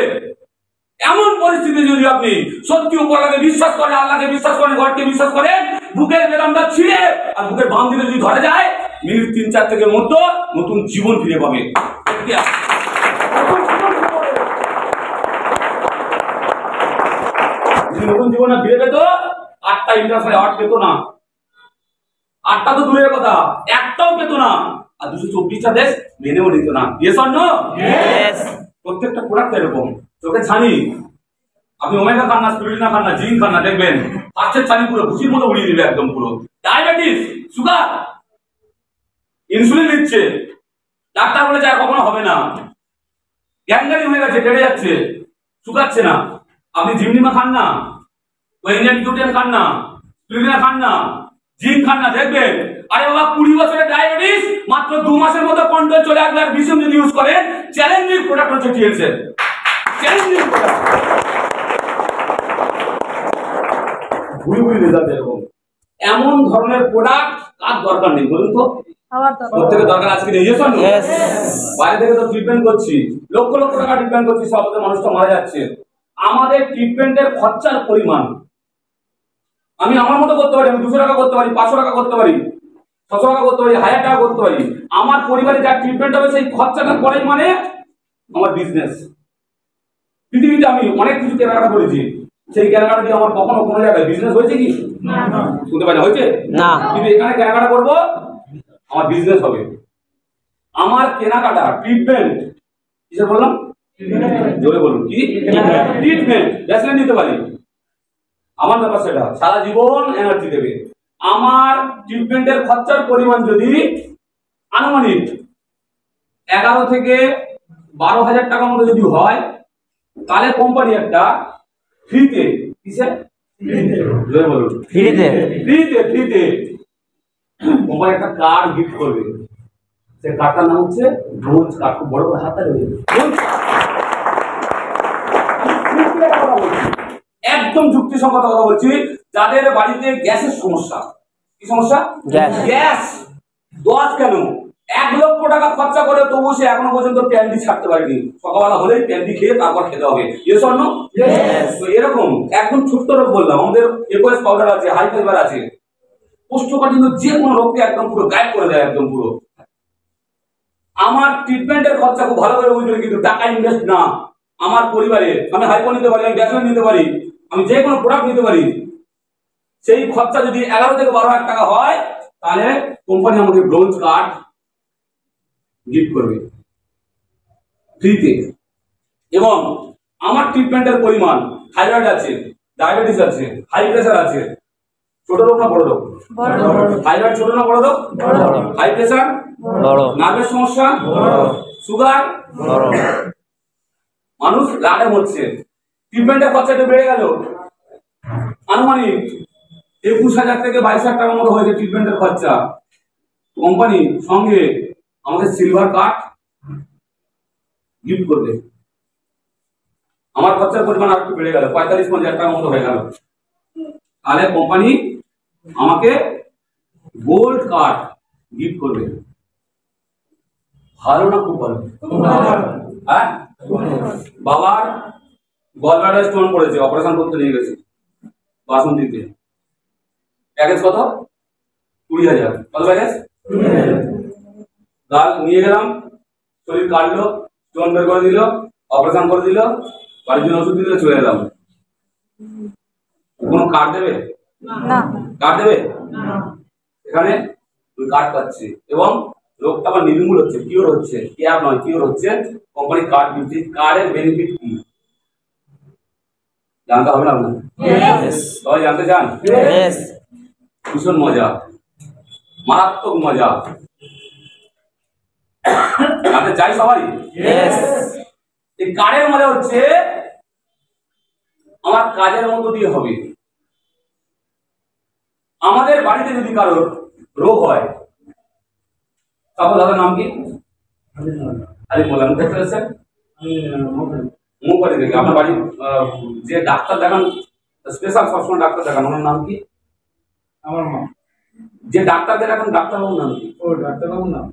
এমন পরিস্থিতি যদি আপনি সত্যি উপরকে বিশ্বাস করেন, আল্লাহকে বিশ্বাস করেন, গডকে বিশ্বাস করেন, বুকের বেদমটা ছিঁড়ে আর বুকের বাম দিকে যদি ধরে যায়, মিনিট 3-4 থেকে মধ্যে নতুন জীবন ফিরে পাবে। নতুন জীবন ফিরে পেত, 8টা ইন্টারন্যাশনাল অ্যাওয়ার্ড পেত না। 8টা তো দূরের কথা, একটাও পেত না। আর 224টা দেশ মেনেও নিত না। Yes or no? ইয়েস। প্রত্যেকটা প্রোডাক্ট এরকম, চোখে ছানি, আপনি ওমেগা খান না, স্পিরুলিনা খান না, জিঙ্ক খান না, দেখবেন ফার্স্টের ছানি পুরো খুশির মতো উড়িয়ে দিবে একদম পুরো। ডায়াবেটিস, সুগার, ইনসুলিন নিচ্ছে, ডাক্তার বলেছে আর কখনো হবে না, গ্যাংগারি হয়ে গেছে, কেটে যাচ্ছে, শুকাচ্ছে না। আপনি জিমনিমা খান না, ওয়েঞ্জান কিউটেন খান না, স্পিরুলিনা খান না, জিঙ্ক খান না, দেখবেন আরে বাবা 20 বছরের ডায়াবেটিস মাত্র 2 মাসের মধ্যে কন্ট্রোল চলে আসবে। আর বিসিএম যদি ইউজ করেন, চ্যালেঞ্জিং প্রোডাক্ট হচ্ছে টিএলসের, চ্যালেঞ্জিং প্রোডাক্ট, ভুল ভুল রেজাল্ট এরকম। এমন ধরনের প্রোডাক্ট কার দরকার নেই বলুন তো? আমার দরকার। প্রত্যেকের দরকার আজকে নেই। বাইরে থেকে তো ট্রিটমেন্ট করছি, লক্ষ লক্ষ টাকা ট্রিটমেন্ট করছি, সবতে মানুষটা মারা যাচ্ছে। আমাদের ট্রিটমেন্টের খরচার পরিমাণ আমি আমার মতো করতে পারি, আমি 200 টাকা করতে পারি, 500 টাকা করতে পারি, 600 টাকা করতে পারি, 1000 টাকা করতে পারি। আমার পরিবারে যা ট্রিটমেন্ট হবে সেই খরচাটা করে মানে আমার বিজনেস। পৃথিবীতে আমি অনেক কিছু কেনাকাটা করেছি, সেই কেনাকাটা দিয়ে আমার কখনো কোনো জায়গায় বিজনেস হয়েছে কি? শুনতে পাই না, হয়েছে না। কিন্তু এখানে কেনাকাটা করবো, আমার বিজনেস হবে। আমার কেনাকাটা ট্রিটমেন্ট কিসে বললাম? জোরে বলুন, কি ট্রিটমেন্ট? ভ্যাসলিন দিতে পারি, আমার ব্যাপার সেটা, সারা জীবন এনার্জি দেবে। আমার ট্রিটমেন্টের খরচার পরিমাণ যদি আনুমানিক 11 থেকে 12,000 টাকার মধ্যে যদি হয়, তাহলে কোম্পানি একটা ফ্রিতে, কিসে জোরে বলুন, ফ্রিতে ফ্রিতে ফ্রিতে কোম্পানি একটা কার্ড গিফট করবে। সেই কার্ডটার নাম হচ্ছে ব্রোঞ্জ কার্ড। খুব বড় করে হাতটা রয়েছে একদম যুক্তিসঙ্গত কথা বলছি। যাদের বাড়িতে গ্যাসের সমস্যা, কি সমস্যা? গ্যাস 10 কেন 1 লক্ষ টাকা খরচা করে তবু সে এখনো পর্যন্ত ক্যান্ডি ছাড়তে পারেনি। সকালবেলা হলেই ক্যান্ডি খেয়ে তারপর খেতে হবে। Yes or no? তো এরকম একদম ছোট্ট রোগ বললাম, আমাদের একুএস পাউডার আছে, হাই ফাইবার আছে, কোষ্ঠকাঠিন্য যে কোনো রোগকে একদম পুরো গায়েব করে দেয় একদম পুরো। আমার ট্রিটমেন্টের খরচা খুব ভালো করে বুঝবে, কিন্তু টাকা ইনভেস্ট না। আমার পরিবারে আমি হাইপো নিতে পারি, আমি গ্যাসোলিন নিতে পারি, আমি যে কোনো প্রোডাক্ট নিতে পারি। সেই খরচা যদি 11 থেকে 12 হাজার টাকা হয়, তাহলে কোম্পানি আমাকে ব্রোঞ্জ কার্ড গিফট করবে ফ্রিতে। এবং আমার ট্রিটমেন্টের পরিমাণ, থাইরয়েড আছে, ডায়াবেটিস আছে, হাই প্রেসার আছে, ছোট রোগ না বড় রোগ? থাইরয়েড ছোট না বড় রোগ? হাই প্রেসার, নার্ভের সমস্যা, সুগার, মানুষ রাগে মরছে। ট্রিটমেন্টের খরচা একটু বেড়ে গেল, আনুমানিক 21,000 থেকে 22,000 টাকার মতো হয়েছে ট্রিটমেন্টের খরচা। কোম্পানি সঙ্গে আমাদের সিলভার কার্ড গিফট করবে। আমার খরচার পরিমাণ আর একটু বেড়ে গেল, 45-50,000 টাকার মতো হয়ে গেল। তাহলে কোম্পানি আমাকে গোল্ড কার্ড গিফট করবে। ভালো না খুব ভালো? হ্যাঁ, বাবার গলব্লাডার স্টোন পড়েছে, অপারেশন করতে নিয়ে গেছে বাসন্তীতে। প্যাকেজ কত? 20,000। কত প্যাকেজ? গাল নিয়ে গেলাম, শরীর কাটলো, স্টোন বের করে দিল, অপারেশন করে দিল, বাড়ির জন্য ওষুধ দিলে, চলে এলাম। কোনো কার্ড দেবে? কার্ড দেবে? এখানে তুই কার্ড পাচ্ছি এবং রোগটা আবার নির্মূল হচ্ছে, কিওর হচ্ছে, কেয়ার নয় কিওর হচ্ছে। কোম্পানি কার্ড দিচ্ছে। কার্ডের বেনিফিট কি জানতে হবে না আপনার? সবাই জানতে চান? ভীষণ মজা, মারাত্মক মজা। জানতে চাই সবাই? এই কার্ডের মজা হচ্ছে আমার কাজের মধ্য দিয়ে হবে। আমাদের বাড়িতে যদি কারোর রোগ হয়, তারপর দাদার নাম কি? আরে বললাম কোথায় আছে? মুখবাড়ি থেকে। আপনার বাড়ি যে ডাক্তার দেখান, স্পেশাল সবসময় ডাক্তার দেখান, ওনার নাম কি? আমার মা। যে ডাক্তার দেখান ডাক্তারবাবুর নাম কি? ও ডাক্তারবাবুর নাম?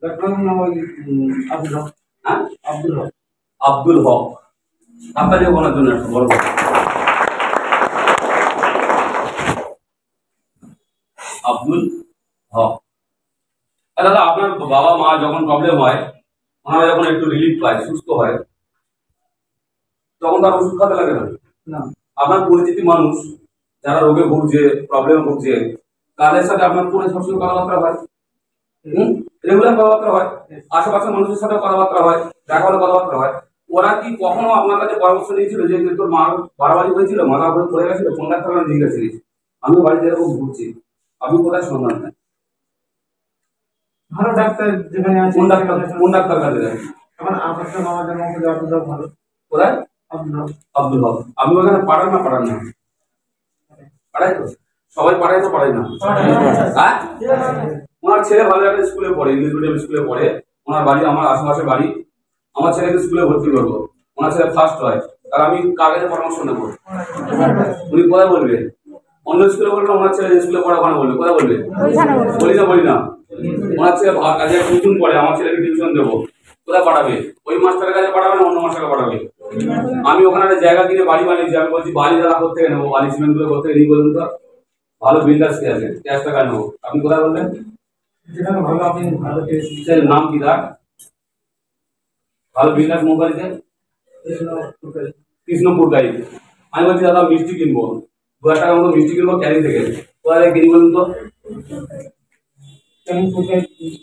ডাক্তারবাবুর নাম ওই আব্দুল হক। হ্যাঁ, আব্দুল হক। আব্দুল হক। আপনাকে বলার জন্য একটা বড় কথা। আব্দুল হক। দাদা, আপনার বাবা মা যখন প্রবলেম হয়, ওনারা যখন একটু রিলিফ পায়, সুস্থ হয়, তখন তার ওষুধ খাতে লাগে না? না। আপনার পরিচিতি মানুষ যারা রোগে ভুগছে, প্রবলেমে ভুগছে, তাদের সাথে আপনার ফোনে সবসময় কথাবার্তা হয়, রেগুলার কথাবার্তা হয়, আশেপাশের মানুষের সাথে কথাবার্তা হয়, দেখা হলে কথাবার্তা হয়। ওরা কি কখনো আপনার কাছে পরামর্শ নিয়েছিল যে তোর মা বাড়াবাড়ি হয়েছিল, মাথা উপরে পড়ে গেছিল, কোন ডাক্তার নিয়ে গেছিলিস, আমি বাড়িতে এরকম ঘুরছি, আপনি কোথায় সন্ধান নেন? ভালো ডাক্তার যেখানে আছে। কোন ডাক্তার কাছে যান? আমার আপনার মামা যেমন আব্দুল হক ভালো। কোথায়? আব্দুল হক। আব্দুল হক। আপনি ওখানে পাঠান না? পাঠান না? পাঠাই তো? সবাই পাঠাই তো? পাঠাই না? হ্যাঁ, ওনার ছেলে ভালো একটা স্কুলে পড়ে, ইংলিশ মিডিয়াম স্কুলে পড়ে। ওনার বাড়ি আমার আশেপাশে বাড়ি। আমার ছেলেকে স্কুলে ভর্তি করবো, ওনার ছেলে ফার্স্ট হয়, তাহলে আমি কার কাছে পরামর্শ নেবো? উনি কোথায় বলবে? অন্য স্কুলে বলবে, ওনার ছেলে স্কুলে পড়ে ওখানে বলবে, কোথায় বলবে? বলি না। ওনার ছেলে কাজে টিউশন পড়ে, আমার ছেলেকে টিউশন দেবো, কোথায় পাঠাবে? ওই মাস্টারের কাছে পাঠাবে না অন্য মাস্টারকে পাঠাবে? আমি ওখানে একটা জায়গা কিনে বাড়ি বানিয়েছি, আমি বলছি বাড়ি দাদা করতে নেবো, বাড়ি সিমেন্ট গুলো করতে নিই, বলুন তো ভালো বিল্ডার্স কে আছে, ক্যাশ টাকা নেবো, আপনি কোথায় বললেন? যেখানে ভালো আপনি ভালো নাম কি তার? ভালো বিল্ডার্স মোবাইলতে কৃষ্ণপুর গাড়ি। আমি বলছি দাদা মিষ্টি কিনবো, 2,000 টাকার মতো মিষ্টি কিনবো ক্যারিং থেকে, কোথায় কিনি বলুন তো?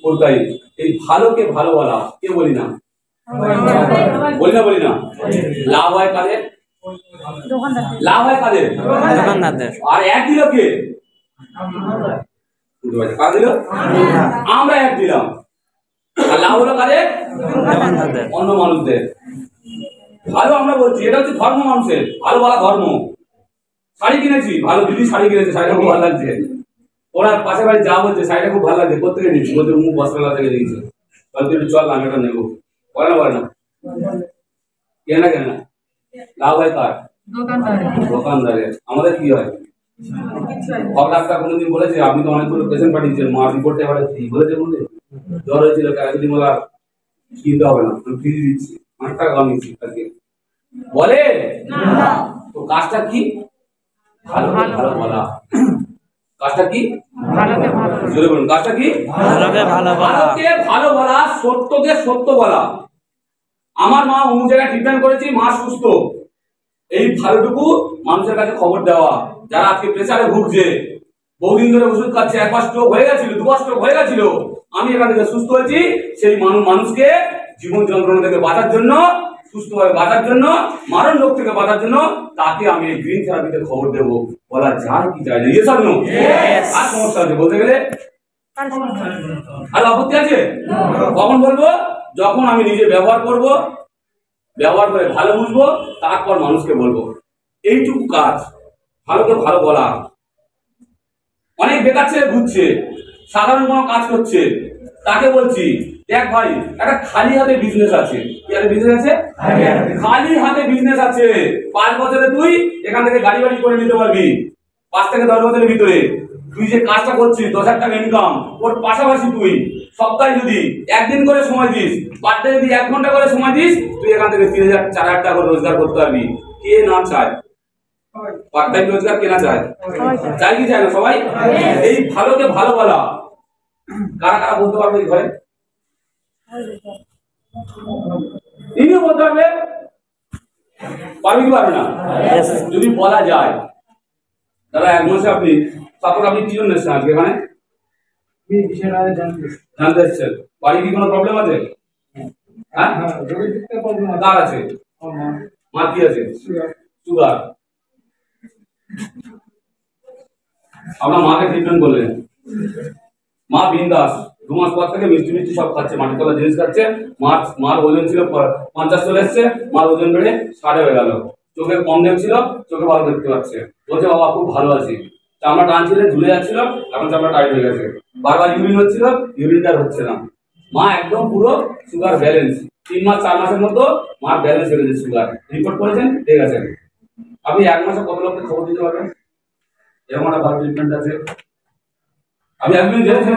পুরকাই। এই ভালোকে ভালো বলা কে বলি না? বলি না? লাভ হয় কাদের? লাভ হয় কাদের? দোকানদারদের। আর এক দিল কে? কার দিল? আমরা এক দিলাম। আর লাভ হলো কাদের? দোকানদারদের। অন্য মানুষদের। ভালো আমরা বলছি, এটা হচ্ছে ধর্ম মানুষের, ভালো বলা ধর্ম। শাড়ি কিনেছি, ভালো দিদি শাড়ি কিনেছে, শাড়িটা খুব ভালো লাগছে, ওরা পাশে বাড়ি যা বলছে শাড়িটা খুব ভালো লাগছে, কোথেকে নিচ্ছি, বলতে মুখ বস্ত্রালয় থেকে নিয়েছে, বলতে একটু চল আমি এটা নেবো, বলে না কেনা কেনা লাভ হয় কার? দোকানদারে। আমাদের কি হয়? ডাক্তার কোনোদিন বলেছে আপনি তো অনেকগুলো পেশেন্ট পাঠিয়েছেন, মা রিপোর্টে এবারে কি বলেছে? বলতে জ্বর হয়েছিল, প্যারাসিটামল কিনতে হবে না, আমি ফ্রি দিচ্ছি, 5 টাকা কম নিচ্ছি আজকে, বলে তো কাজটা কি? ভালো ভালো বলা। কাজটা কি? জোরে বলুন, কাজটা কি? ভালোকে ভালো বলা। ভালোকে ভালো বলা, সত্যকে সত্য বলা। আমার মা অমুক জায়গায় ট্রিটমেন্ট করেছি, মা সুস্থ, এই ভালোটুকু মানুষের কাছে খবর দেওয়া। যারা আজকে প্রেসারে ভুগছে, বহুদিন ধরে ওষুধ খাচ্ছে, একবার স্ট্রোক হয়ে গেছিল, দুবার স্ট্রোক হয়ে গেছিল, আমি এখান থেকে সুস্থ হয়েছি, সেই মানুষকে জীবন যন্ত্রণা থেকে বাঁচার জন্য, সুস্থভাবে বাঁচার জন্য, মারণ রোগ থেকে বাঁচার জন্য তাকে আমি এই গ্রিন থেরাপিতে খবর দেবো। বলা যায় কি যায় না? ইয়ে সব নো। আর সমস্যা আছে বলতে গেলে? আর আপত্তি আছে? কখন বলবো? যখন আমি নিজে ব্যবহার করব, ব্যবহার করে ভালো বুঝবো, তারপর মানুষকে বলবো। এইটুকু কাজ, ভালোকে ভালো বলা। অনেক বেকার ছেলে ঘুরছে, সাধারণ কোনো কাজ করছে, তাকে বলছি দেখ ভাই, একটা খালি হাতে বিজনেস আছে। কি হাতে বিজনেস আছে? খালি হাতে বিজনেস আছে। 5 বছরে তুই এখান থেকে গাড়ি বাড়ি করে নিতে পারবি। 5 থেকে 10 বছরের ভিতরে তুই যে কাজটা করছিস, 10,000 টাকা ইনকাম, ওর পাশাপাশি তুই সপ্তাহে যদি একদিন করে সময় দিস, পার ডে যদি 1 ঘন্টা করে সময় দিস, তুই এখান থেকে 3,000 4,000 টাকা করে রোজগার করতে পারবি। কে না চায়? পার্ট টাইম রোজগার কেনা চায়? চাই কি চায় না সবাই? এই ভালোকে ভালো বলা। কারা কারা বলতে পারবে এই ঘরে? ইনিও বলতে পারবে, পারবে কি পারবে না? যদি বলা যায়। দাদা 1 মাসে আপনি তারপর আপনি কি জন্য এসেছেন আজকে এখানে? জানতে এসেছেন। বাড়ি কি কোনো প্রবলেম আছে? হ্যাঁ, কার আছে? মা কি আছে? সুগার। আপনার মাকে ট্রিটমেন্ট করলেন, মা বিন্দাস 2 মাস পর থেকে মিষ্টি মিষ্টি সব খাচ্ছে, মাটির তলা জিনিস খাচ্ছে। মার ওজন ছিল 50 চলে এসছে, মার ওজন বেড়ে 60 হয়ে গেল। চোখে কম দেখছিল, চোখে ভালো দেখতে পাচ্ছে। বলছে বাবা খুব ভালো আছি। চামড়া টানছিলেন, ঝুলে যাচ্ছিল, এখন চামড়া টাইট হয়ে গেছে। বারবার ইউরিন হচ্ছিল, ইউরিনটা হচ্ছে না। মা একদম পুরো সুগার ব্যালেন্স। 3 মাস 4 মাসের মতো মার ব্যালেন্স হয়ে গেছে সুগার। রিপোর্ট করেছেন, ঠিক আছে। আপনি 1 মাসে কত লোককে খবর দিতে পারবেন? এরকম একটা ভালো ট্রিটমেন্ট আছে। আমি একদিন জেনেছেন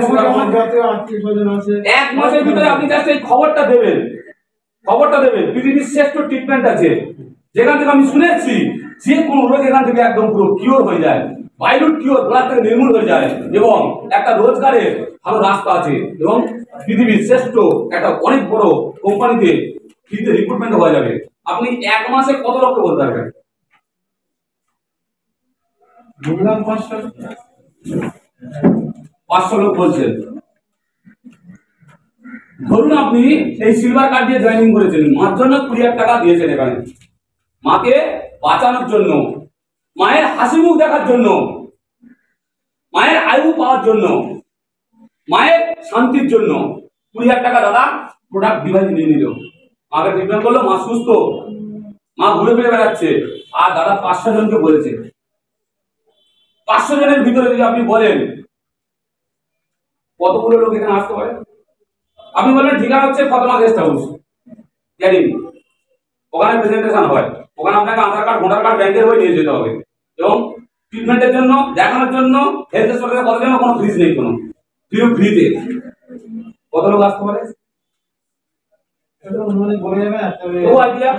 1 মাসের ভিতরে আপনি জাস্ট এই খবরটা দেবেন, খবরটা দেবেন। পৃথিবীর শ্রেষ্ঠ ট্রিটমেন্ট আছে, যেখান থেকে আমি শুনেছি যে কোনো রোগ এখান থেকে একদম পুরো কিওর হয়ে যায়, ভাইরাল কিওর, ব্লাড থেকে নির্মূল হয়ে যায়, এবং একটা রোজগারের ভালো রাস্তা আছে, এবং পৃথিবীর শ্রেষ্ঠ একটা অনেক বড় কোম্পানিতে ফ্রিতে রিক্রুটমেন্ট হয়ে যাবে। আপনি 1 মাসে কত লোককে বলতে পারবেন? 500 লোক বলছেন। ধরুন আপনি এই সিলভার কার্ড দিয়ে জয়েনিং করেছেন, মার জন্য 20,000 টাকা দিয়েছেন এখানে, মাকে বাঁচানোর জন্য, মায়ের হাসি মুখ দেখার জন্য, মায়ের আয়ু পাওয়ার জন্য, মায়ের শান্তির জন্য 20,000 টাকা দাদা প্রোডাক্ট ডিভাইস নিয়ে নিল। মাকে ট্রিটমেন্ট করলো, মা সুস্থ, মা ঘুরে ফিরে বেড়াচ্ছে। আর দাদা 500 জনকে বলেছে। 500 জনের ভিতরে যদি আপনি বলেন কতগুলো লোক এখানে আসতে পারে? আপনি বললেন ঠিকানা হচ্ছে ফতেমা গেস্ট হাউস, ক্যানিং, ওখানে প্রেজেন্টেশন হয়। ওখানে আপনাকে আধার কার্ড, ভোটার কার্ড, ব্যাংকের বই নিয়ে যেতে হবে, এবং ট্রিটমেন্টের জন্য, দেখানোর জন্য, হেলথ ইন্স্যুরেন্স করার জন্য কোনো ফিস নেই, কোনো ফ্রিতে। কত লোক আসতে পারে? আইডিয়া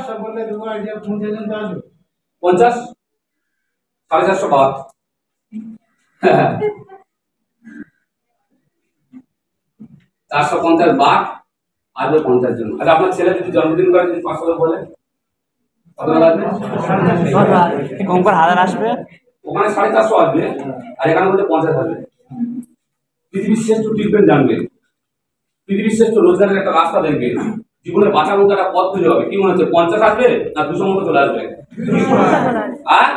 50, 450 বাদ। 450 বাদ, আসবে 50 জন। আচ্ছা আপনার ছেলে যদি জন্মদিন করে, যদি 500 লোক বলে কত লোক আসবে? কোন 1000 আসবে, ওখানে 450 আসবে, আর এখানে বলতে 50 আসবে। পৃথিবীর শ্রেষ্ঠ ট্রিটমেন্ট জানবে, পৃথিবীর শ্রেষ্ঠ রোজগারের একটা রাস্তা দেখবে, জীবনে বাঁচার মতো একটা পথ খুঁজে হবে। কি মনে হচ্ছে 50 আসবে না 200 মতো চলে আসবে? আর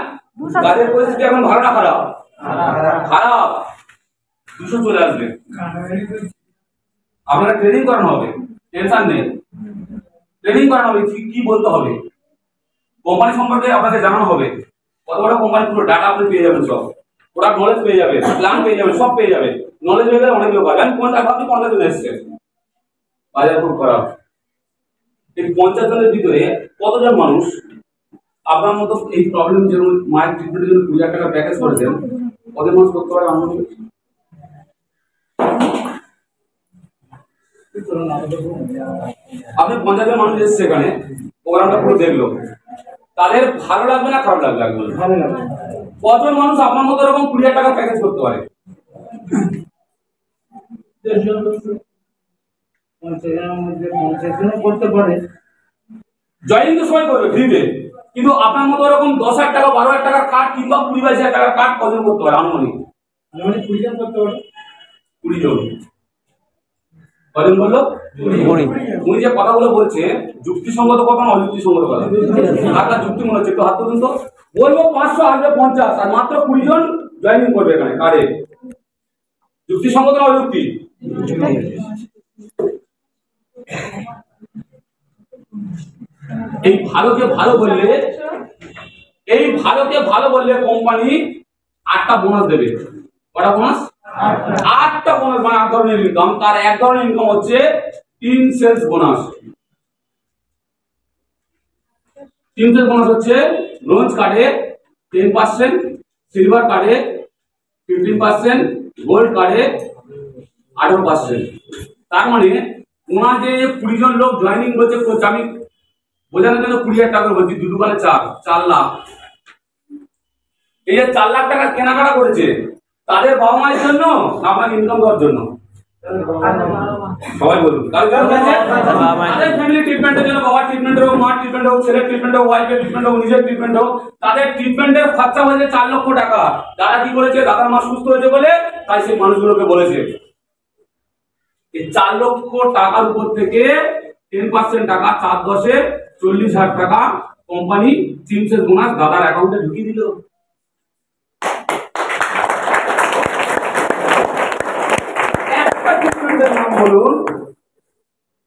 কাজের পরিস্থিতি এখন ভালো না খারাপ? খারাপ। 200 চলে আসবে। আপনারা ট্রেনিং করানো হবে, টেনশন নেই, ট্রেনিং করানো হবে কি বলতে হবে, কোম্পানি সম্পর্কে আপনাকে জানানো হবে। কত বড় কোম্পানি, পুরো ডাটা আপনি পেয়ে যাবেন সব। ওরা নলেজ পেয়ে যাবে, প্ল্যান পেয়ে যাবে, সব পেয়ে যাবে। নলেজ হয়ে গেলে অনেক লোক আসবে। আমি 50 জন এসছে, বাজার খুব খারাপ। এই 50 জনের ভিতরে কতজন মানুষ আপনার মতো এই প্রবলেম যেমন মায়ের ট্রিটমেন্টের জন্য 20,000 টাকা প্যাকেজ করেছেন, কত মানুষ করতে পারে? আপনি 50 জন মানুষ এসছে এখানে, প্রোগ্রামটা পুরো দেখলো, তাদের ভালো লাগবে না খারাপ লাগবে? ভালো লাগে। কজন মানুষ আপনার মতো এরকম 20,000 টাকা প্যাকেজ করতে পারে? 50 জনের মধ্যে 50 জন করতে পারে। জয়েনিং তো সবাই করবে ফ্রিতে, কিন্তু আপনার মতো এরকম 10,000 টাকা 12,000 টাকার কার্ড কিংবা 20-22,000 টাকার কার্ড কজন করতে পারে আনুমানিক? মানে 20 জন করতে পারে। 20 জন। কজন বললো? 20। উনি যে কথাগুলো বলছে যুক্তিসঙ্গত কথা না অযুক্তিসঙ্গত কথা? আপনার যুক্তি মনে হচ্ছে? একটু হাত তুলুন তো। বলবো 500 আসবে 50, আর মাত্র 20 জন জয়েনিং করবে এখানে কার্ডে। যুক্তিসঙ্গত না অযুক্তি? এই ভালোকে ভালো বললে কোম্পানি 8টা বোনাস দেবে। কটা বোনাস? 8টা বোনাস, মানে 8 ধরনের ইনকাম। তার এক ধরনের ইনকাম হচ্ছে team sales bonus. Team sales bonus হচ্ছে ব্রোঞ্জ কার্ডে 10%, সিলভার কার্ডে 15%, গোল্ড কার্ডে 18%। তার মানে ওনার যে 20 জন লোক জয়েনিং করছে, আমি বোঝানোর জন্য 20,000 টাকা বলছি, দুদুকালে 4 লাখ। এই যে 4 লাখ টাকা কেনাকাটা করেছে, তাদের বাবা মায়ের জন্য না আপনাকে ইনকাম দেওয়ার জন্য? সবাই বলুন। তাদের ফ্যামিলি ট্রিটমেন্টের জন্য, বাবার ট্রিটমেন্ট হোক, মার ট্রিটমেন্ট হোক, ছেলের ট্রিটমেন্ট হোক, ওয়াইফের ট্রিটমেন্ট হোক, নিজের ট্রিটমেন্ট হোক, তাদের ট্রিটমেন্টের খরচা হয়েছে 4 লক্ষ টাকা। দাদা কি করেছে? দাদার মা সুস্থ হয়েছে বলে তাই সেই মানুষগুলোকে বলেছে এই 4 লক্ষ টাকার উপর থেকে 10% টাকা, 4-10-এ 40,000 টাকা কোম্পানি টিমসের বোনাস দাদার অ্যাকাউন্টে ঢুকিয়ে দিল। একটা ট্রিটমেন্টের নাম বলুন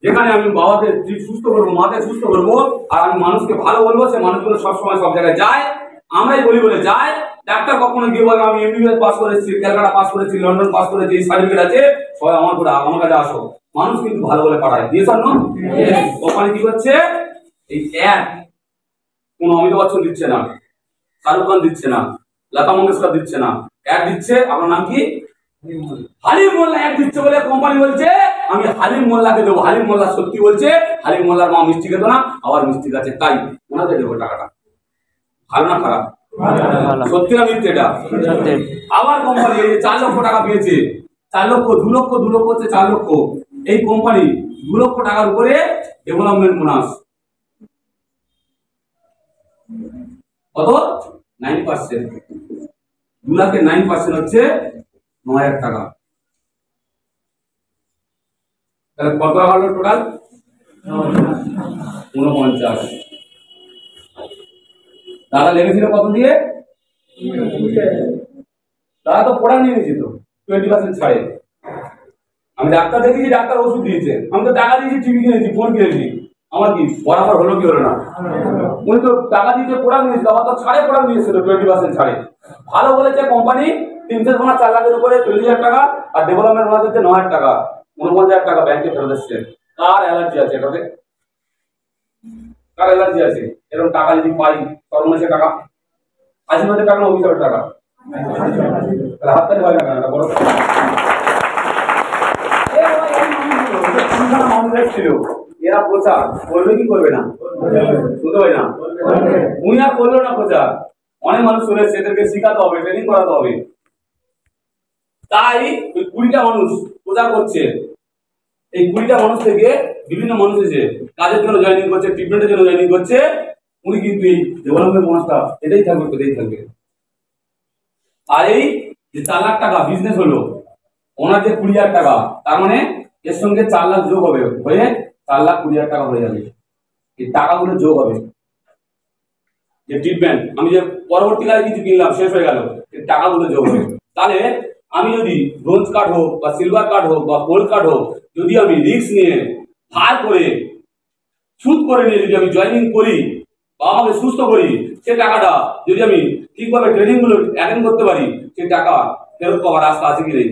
যেখানে আমি বাবাকে সুস্থ করবো, মাকে সুস্থ করবো, আর আমি মানুষকে ভালো বলবো, সে মানুষগুলো সবসময় সব জায়গায় যায়। আমরাই বলি বলে যায়। ডাক্তার কখনো গিয়ে বলে আমি এমবিবিএস পাস করেছি, ক্যালকাটা পাস করেছি, লন্ডন পাস করেছি, সার্টিফিকেট আছে, সবাই আমার কাছে আসো। মানুষ কিন্তু ভালো বলে পাঠায় দিয়ে স্যার না। কোম্পানি কি করছে? এই অ্যাড কোনো অমিতাভ বচ্চন দিচ্ছে না, শাহরুখ খান দিচ্ছে না, লতা মঙ্গেশকর দিচ্ছে না, অ্যাড দিচ্ছে আপনার নাম কি? হালিম মোল্লা অ্যাড দিচ্ছে বলে কোম্পানি বলছে আমি হালিম মোল্লাকে দেবো। হালিম মোল্লা সত্যি বলছে, হালিম মোল্লার মা মিষ্টি খেত না, আবার মিষ্টি আছে, তাই ওনাকে দেবো টাকাটা। ভালো না খারাপ? সত্যি না মিথ্যে? এটা সত্যি। আবার কোম্পানি এই 4 লক্ষ টাকা পেয়েছে, 4 লক্ষ 2 লক্ষ 2 লক্ষ হচ্ছে 4 লক্ষ। এই কোম্পানি 2 লক্ষ টাকার উপরে ডেভেলপমেন্ট বোনাস কত? 9%। 2 লাখের 9% হচ্ছে 9,000 টাকা। তাহলে কত হলো টোটাল? 49। দাদা লেগেছিল কত দিয়ে? দাদা তো পড়া নিয়ে নিয়েছি তো 20% ছাড়ে। আমি ডাক্তার দেখেছি, ডাক্তার ওষুধ দিয়েছে, আমি তো টাকা দিয়েছি, টিভি কিনেছি, ফোন কিনেছি, আমার কি বরাবর হলো কি হলো না? উনি তো টাকা দিয়েছে, পড়া নিয়েছিল, আবার তো ছাড়ে পড়া নিয়েছিল 20% ছাড়ে। ভালো বলেছে কোম্পানি 300 বোনাস 4 লাখের উপরে 40,000 টাকা, আর ডেভেলপমেন্ট বোনাস হচ্ছে 9,000 টাকা, 49,000 টাকা ব্যাংকে ফেরত এসছে। কার অ্যালার্জি আছে এটাতে? কার অ্যালার্জি আছে এরকম টাকা যদি পাই? সর্বনাশের টাকা, 80,000 টাকা না 20,000 টাকা? তাহলে হাত তালি হয় না কেন? বড় মানুষ ছিল, এরা প্রচার করবে কি করবে না? শুনতে পাই না, উনি আর করলো না প্রচার। অনেক মানুষ চলে এসেছে, এদেরকে শিখাতে হবে, ট্রেনিং করাতে হবে। তাই ওই 20টা মানুষ প্রচার করছে। এই 20টা মানুষ থেকে বিভিন্ন মানুষ এসে কাজের জন্য জয়েনিং করছে, ট্রিটমেন্টের জন্য জয়েনিং করছে। উনি কিন্তু এই ডেভেলপমেন্ট বোনাসটা এটাই থাকবে, এটাই থাকবে। আর এই যে 4 লাখ টাকা বিজনেস হলো, ওনার যে 20,000 টাকা, তার মানে এর সঙ্গে 4 লাখ যোগ হবে, হয়ে 4,20,000 টাকা হয়ে যাবে। এই টাকাগুলো যোগ হবে। যে ট্রিটমেন্ট আমি যে পরবর্তীকালে কিছু কিনলাম, শেষ হয়ে গেল, এই টাকাগুলো যোগ হবে। তাহলে আমি যদি ব্রোঞ্জ কার্ড হোক বা সিলভার কার্ড হোক বা গোল্ড কার্ড হোক, যদি আমি রিস্ক নিয়ে ধার করে সুদ করে নিয়ে যদি আমি জয়েনিং করি, বা আমাকে সুস্থ করি, সে টাকাটা যদি আমি ঠিকভাবে ট্রেনিং গুলো অ্যাটেন্ড করতে পারি, সেই টাকা ফেরত পাওয়ার রাস্তা আছে কি নেই?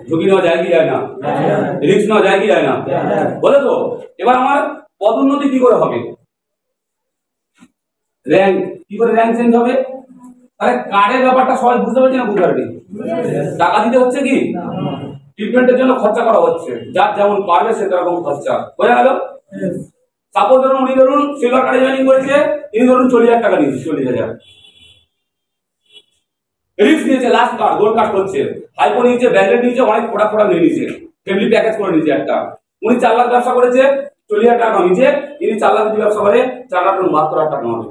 ঝুঁকি নেওয়া যায় কি যায় না? রিস্ক নেওয়া যায় কি যায় না? বলে তো। এবার আমার পদোন্নতি কি করে হবে? র্যাঙ্ক কি করে র্যাঙ্ক চেঞ্জ হবে? তাহলে কার্ডের ব্যাপারটা সবাই বুঝতে পারছি না? বুঝতে পারছি। টাকা দিতে হচ্ছে কি, ট্রিটমেন্টের জন্য খরচা করা হচ্ছে, যার যেমন পারবে সে রকম খরচা। বোঝা গেল? সাপোজ ধরুন উনি ধরুন সিলভার কার্ডে জয়েনিং করেছে, ইনি ধরুন 40,000 টাকা নিয়েছে, 40,000 রিস্ক নিয়েছে, লাস্ট কার্ড গোল্ড কার্ড করছে, হাইপো নিয়েছে, ব্যান্ডেড নিয়েছে, অনেক ফোটা নিয়ে নিয়েছে, ফ্যামিলি প্যাকেজ করে নিয়েছে একটা। উনি 4 লাখ ব্যবসা করেছে, 40,000 টাকা নিয়েছে, ইনি 4 লাখ দিয়ে ব্যবসা করে 4 লাখ 72,000 টাকা হবে।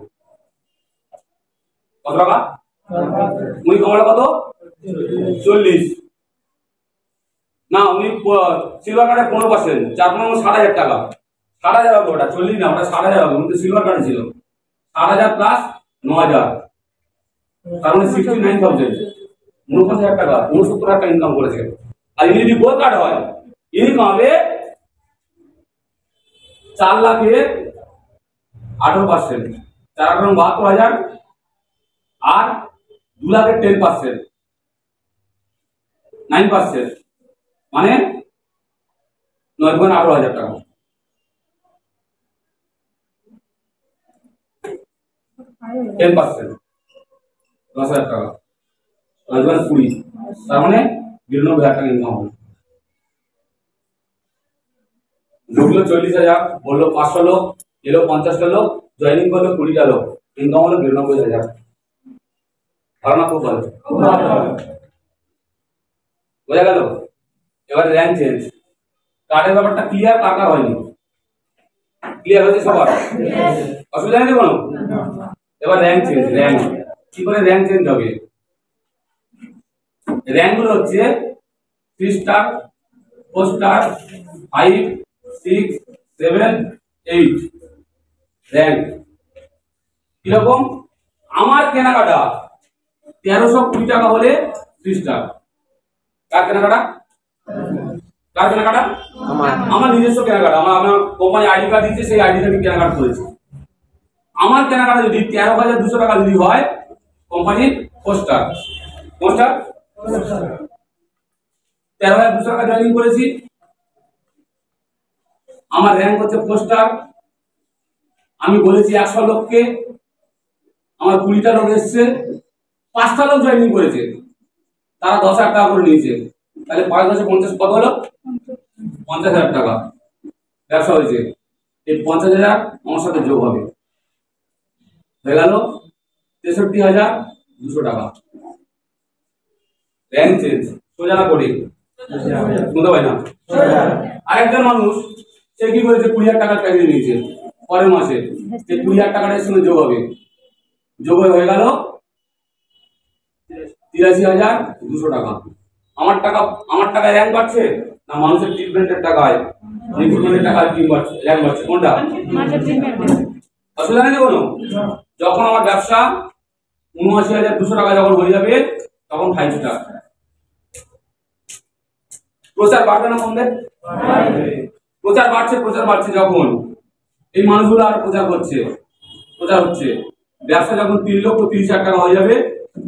কত টাকা? উনি কমালে কত? 40 না, উনি সিলভার কার্ডে 15%, 4 নম্বর 60,000 টাকা, 60,000 হবে ওটা, 40 না, ওটা 60,000 হবে। উনি তো সিলভার কার্ডে ছিল, 60,000 প্লাস 9,000, তার মানে 69,000, 49,000 টাকা, 69,000 টাকা ইনকাম করেছে। আর ইনি যদি গোল্ড কার্ড হয়, ইনি কমাবে 4 লাখের 18%, 4 লাখ 72,000, আর 2 লাখের 10%, 9%, মানে 9,18,000 টাকা। টেন পার্সেন্ট 10,000 টাকা, 9,20, তার মানে 92,000 টাকা ইনকাম হবে। ঢুকলো 40,000, বললো 500 লোক, এলো 50টা লোক, জয়েনিং করলো 20টা লোক, ইনকাম হলো 92,000। ভালো না? খুব ভালো। বোঝা গেল? এবার র্যাঙ্ক চেঞ্জ। কার্ডের ব্যাপারটা ক্লিয়ার? কার কার হয়নি? ক্লিয়ার হয়েছে সবার? অসুবিধা নেই কোনো? এবার র্যাঙ্ক চেঞ্জ। র্যাঙ্ক কি করে র্যাঙ্ক চেঞ্জ হবে? র্যাঙ্ক গুলো হচ্ছে 3 স্টার, 4 স্টার, 5, 6, 7, 8 র্যাঙ্ক। কিরকম? আমার কেনাকাটা 1320 টাকা হলে 3 স্টার। কার কেনাকাটা? কার কেনাকাটা? আমার নিজস্ব কেনাকাটা। আমার কোম্পানি আইডি কার্ড দিচ্ছে, সেই আইডি কার্ডে কেনাকাটা করেছি। আমার কেনাকাটা যদি 13,200 টাকা যদি হয়, কোম্পানি 4 স্টার। 4 স্টার 13,200 টাকা জয়েনিং করেছি, আমার র্যাঙ্ক হচ্ছে 4 স্টার। আমি বলেছি 100 লোককে, আমার 20টা লোক এসছে, 5টা লোক জয়েনিং করেছে, তারা 10,000 টাকা করে নিয়েছে, তাহলে 5 10 50 কত হলো? 50,000 টাকা ব্যবসা হয়েছে। এই 50,000 আমার সাথে যোগ হবে, হয়ে গেল 63,200 টাকা। র্যাঙ্ক চেঞ্জ সোজা না করে? শুনতে পাই না? আরেকজন মানুষ সে কি করেছে, 20,000 টাকার প্যাকেজ নিয়েছে, পরের মাসে সে 20,000 টাকার সঙ্গে যোগ হবে, যোগ হয়ে গেল 83,200 টাকা। আমার টাকায় র্যাঙ্ক বাড়ছে না মানুষের ট্রিটমেন্টের টাকায়, রিক্রুটমেন্টের টাকায় র্যাঙ্ক বাড়ছে? কোনটা? অসুবিধা নেই কোনো? যখন আমার ব্যবসা 79,200 টাকা যখন হয়ে যাবে, তখন 5 স্টার। প্রচার বাড়বে না কমবে? প্রচার বাড়ছে যখন এই মানুষগুলো আর প্রচার হচ্ছে, ব্যবসা যখন 3,30,000 টাকা হয়ে যাবে,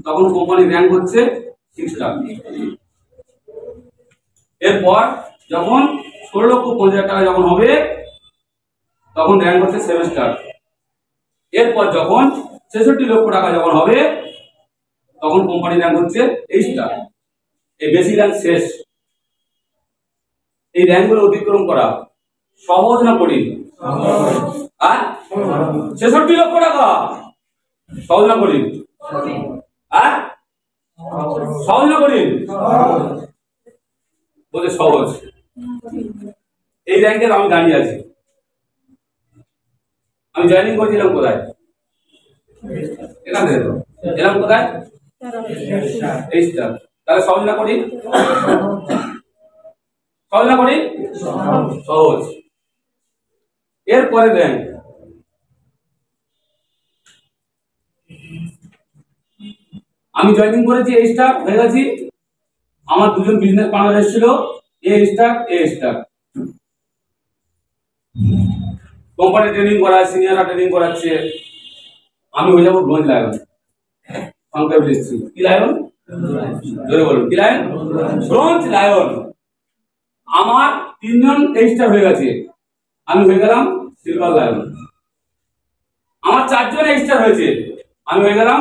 তখন কোম্পানির র্যাঙ্ক হচ্ছে 6 স্টার। এরপর যখন 16,50,000 টাকা যখন হবে, তখন র্যাঙ্ক হচ্ছে 7 স্টার। এরপর যখন 66 লক্ষ টাকা যখন হবে, তখন কোম্পানির র্যাঙ্ক হচ্ছে 8 স্টার। এই বেসিক র্যাঙ্ক শেষ। এই র্যাঙ্কগুলো অতিক্রম করা সহজ না কঠিন? 66 লক্ষ টাকা সহজ না কঠিন? সহজ না কঠিন? বলতে সহজ। এই র্যাঙ্কে আমি দাঁড়িয়ে আছি, আমি জয়েনিং করেছিলাম কোথায়? এখান থেকে এলাম কোথায়? 8 স্টার। তাহলে সহজ না কঠিন? সহজ না কঠিন? সহজ। এরপরে র্যাঙ্ক আমি জয়েনিং করেছি, A স্টার হয়ে গেছি। আমার দুজন বিজনেস পার্টনার এসেছিল, A star, A star. Company training করায়, সিনিয়ররা ট্রেনিং করাচ্ছে, আমি হয়ে যাবো ব্রোঞ্জ লায়ন। সংক্ষেপে লিখছি, কি লায়ন? জোরে বলুন, কি লায়ন? Bronze lion. আমার 3 জন স্টার হয়ে গেছে, আমি হয়ে গেলাম সিলভার লায়ন। আমার 4 জন স্টার হয়েছে, আমি হয়ে গেলাম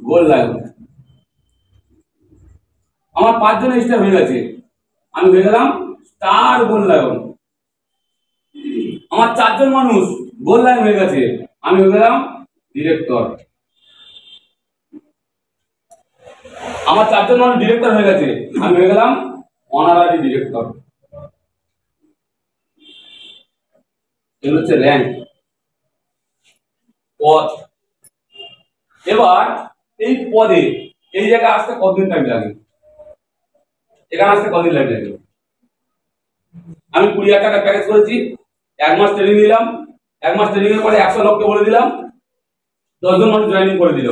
গোল্ড লায়ন। আমার 5 জন স্টার হয়ে গেছে, আমি হয়ে গেলাম স্টার গোল্ড লায়ন। আমার 4 জন মানুষ গোল্ড লায়ন হয়ে গেছে, আমি হয়ে গেলাম ডিরেক্টর। আমার 4 জন মানুষ ডিরেক্টর হয়ে গেছে, আমি হয়ে গেলাম অনারারি ডিরেক্টর। এগুলো হচ্ছে র্যাঙ্ক, পদ। এবার এই পদে এই জায়গায় আসতে কতদিন টাইম লাগে? এখানে আসতে কতদিন লাগে? আমি 20,000 টাকা প্যাকেজ করেছি, 1 মাস ট্রেনিং নিলাম। 1 মাস ট্রেনিং এর পরে 100 লোককে বলে দিলাম, 10 জন মানুষ জয়েনিং করে দিল।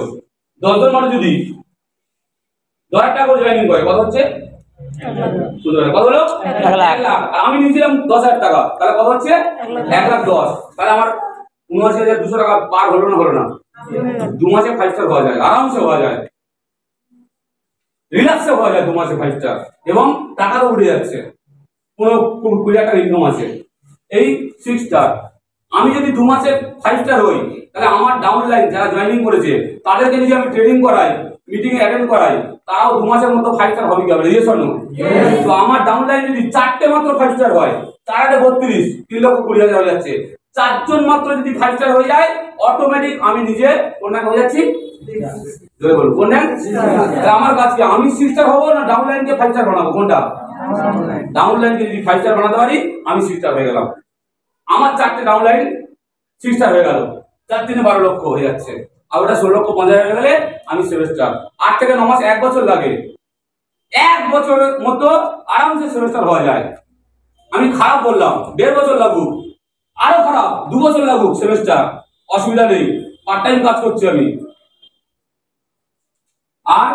10 জন মানুষ যদি 10,000 টাকা করে জয়েনিং করে, কত হচ্ছে? কত হলো? 1 লাখ। আর আমি নিয়েছিলাম 10,000 টাকা, তাহলে কত হচ্ছে? 1,10,000। তাহলে আমার 79,200 টাকা পার হলো না? হলো না? 2 মাসে 5 স্টার হওয়া যায়, আরামসে হওয়া যায়, রিল্যাক্সে হওয়া যায় 2 মাসে 5 স্টার, এবং টাকাও উঠে যাচ্ছে, কোনো 20,000 টাকা ইনকাম আছে। এই 6 স্টার আমি যদি 2 মাসে 5 স্টার হই, তাহলে আমার ডাউনলাইন যারা জয়েনিং করেছে তাদেরকে যদি আমি ট্রেনিং করাই, মিটিং অ্যাটেন্ড করাই, তারাও 2 মাসের মধ্যে 5 স্টার হবে কি হবে? Yes or no? তো আমার ডাউনলাইন যদি 4টে মাত্র 5 স্টার হয়, 4 32, 3,20,000 হয়ে যাচ্ছে। 4 জন মাত্র যদি 5 স্টার হয়ে যায়, অটোমেটিক আমি নিজে কোনটা হয়ে যাচ্ছি? জোরে বলুন, কোনটা? আমার কাছে আমি 6 স্টার হবো না ডাউনলাইনকে 5 স্টার বানাবো? কোনটা? ডাউনলাইনকে যদি 5 স্টার বানাতে পারি, আমি 6 স্টার হয়ে গেলাম। আমার 4টে ডাউনলাইন 6 স্টার হয়ে গেল, 4 3 12 লক্ষ হয়ে যাচ্ছে। আর ওটা 16,50,000 হয়ে গেলে আমি 7 স্টার। 8 থেকে 9 মাস, 1 বছর লাগে। 1 বছরের মতো আরামসে 7 স্টার হওয়া যায়। আমি খারাপ বললাম, 1.5 বছর লাগুক, আরো খারাপ 2 বছর লাগুক 7 স্টার, অসুবিধা নেই, পার্ট টাইম কাজ করছি আমি। আর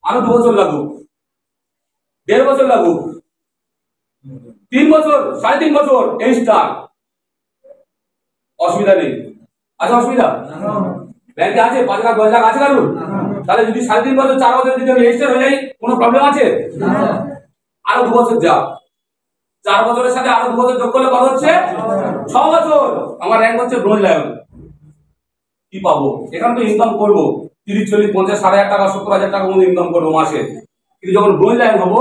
আরো 2 বছর লাগুক, 1.5 বছর লাগুক, 3 বছর, 3.5 বছর, এই স্টার, অসুবিধা নেই। আছে অসুবিধা? ব্যাংকে আছে 5 লাখ 10 লাখ আছে কারণ? তাহলে যদি 3.5 বছর 4 বছর যদি আমি রেজিস্টার হয়ে যাই, কোনো প্রবলেম আছে? আরো 2 বছর যা, 4 বছরের সাথে আরো 2 বছর যোগ করলে কত হচ্ছে? 6 বছর। আমার র্যাঙ্ক হচ্ছে ব্রোঞ্জ লায়ন। কি পাবো? এখানে তো ইনকাম করবো 30 40 50 60,000 টাকা 70,000 টাকার মধ্যে ইনকাম করবো মাসে। কিন্তু যখন ব্রোঞ্জ লায়ন হবো,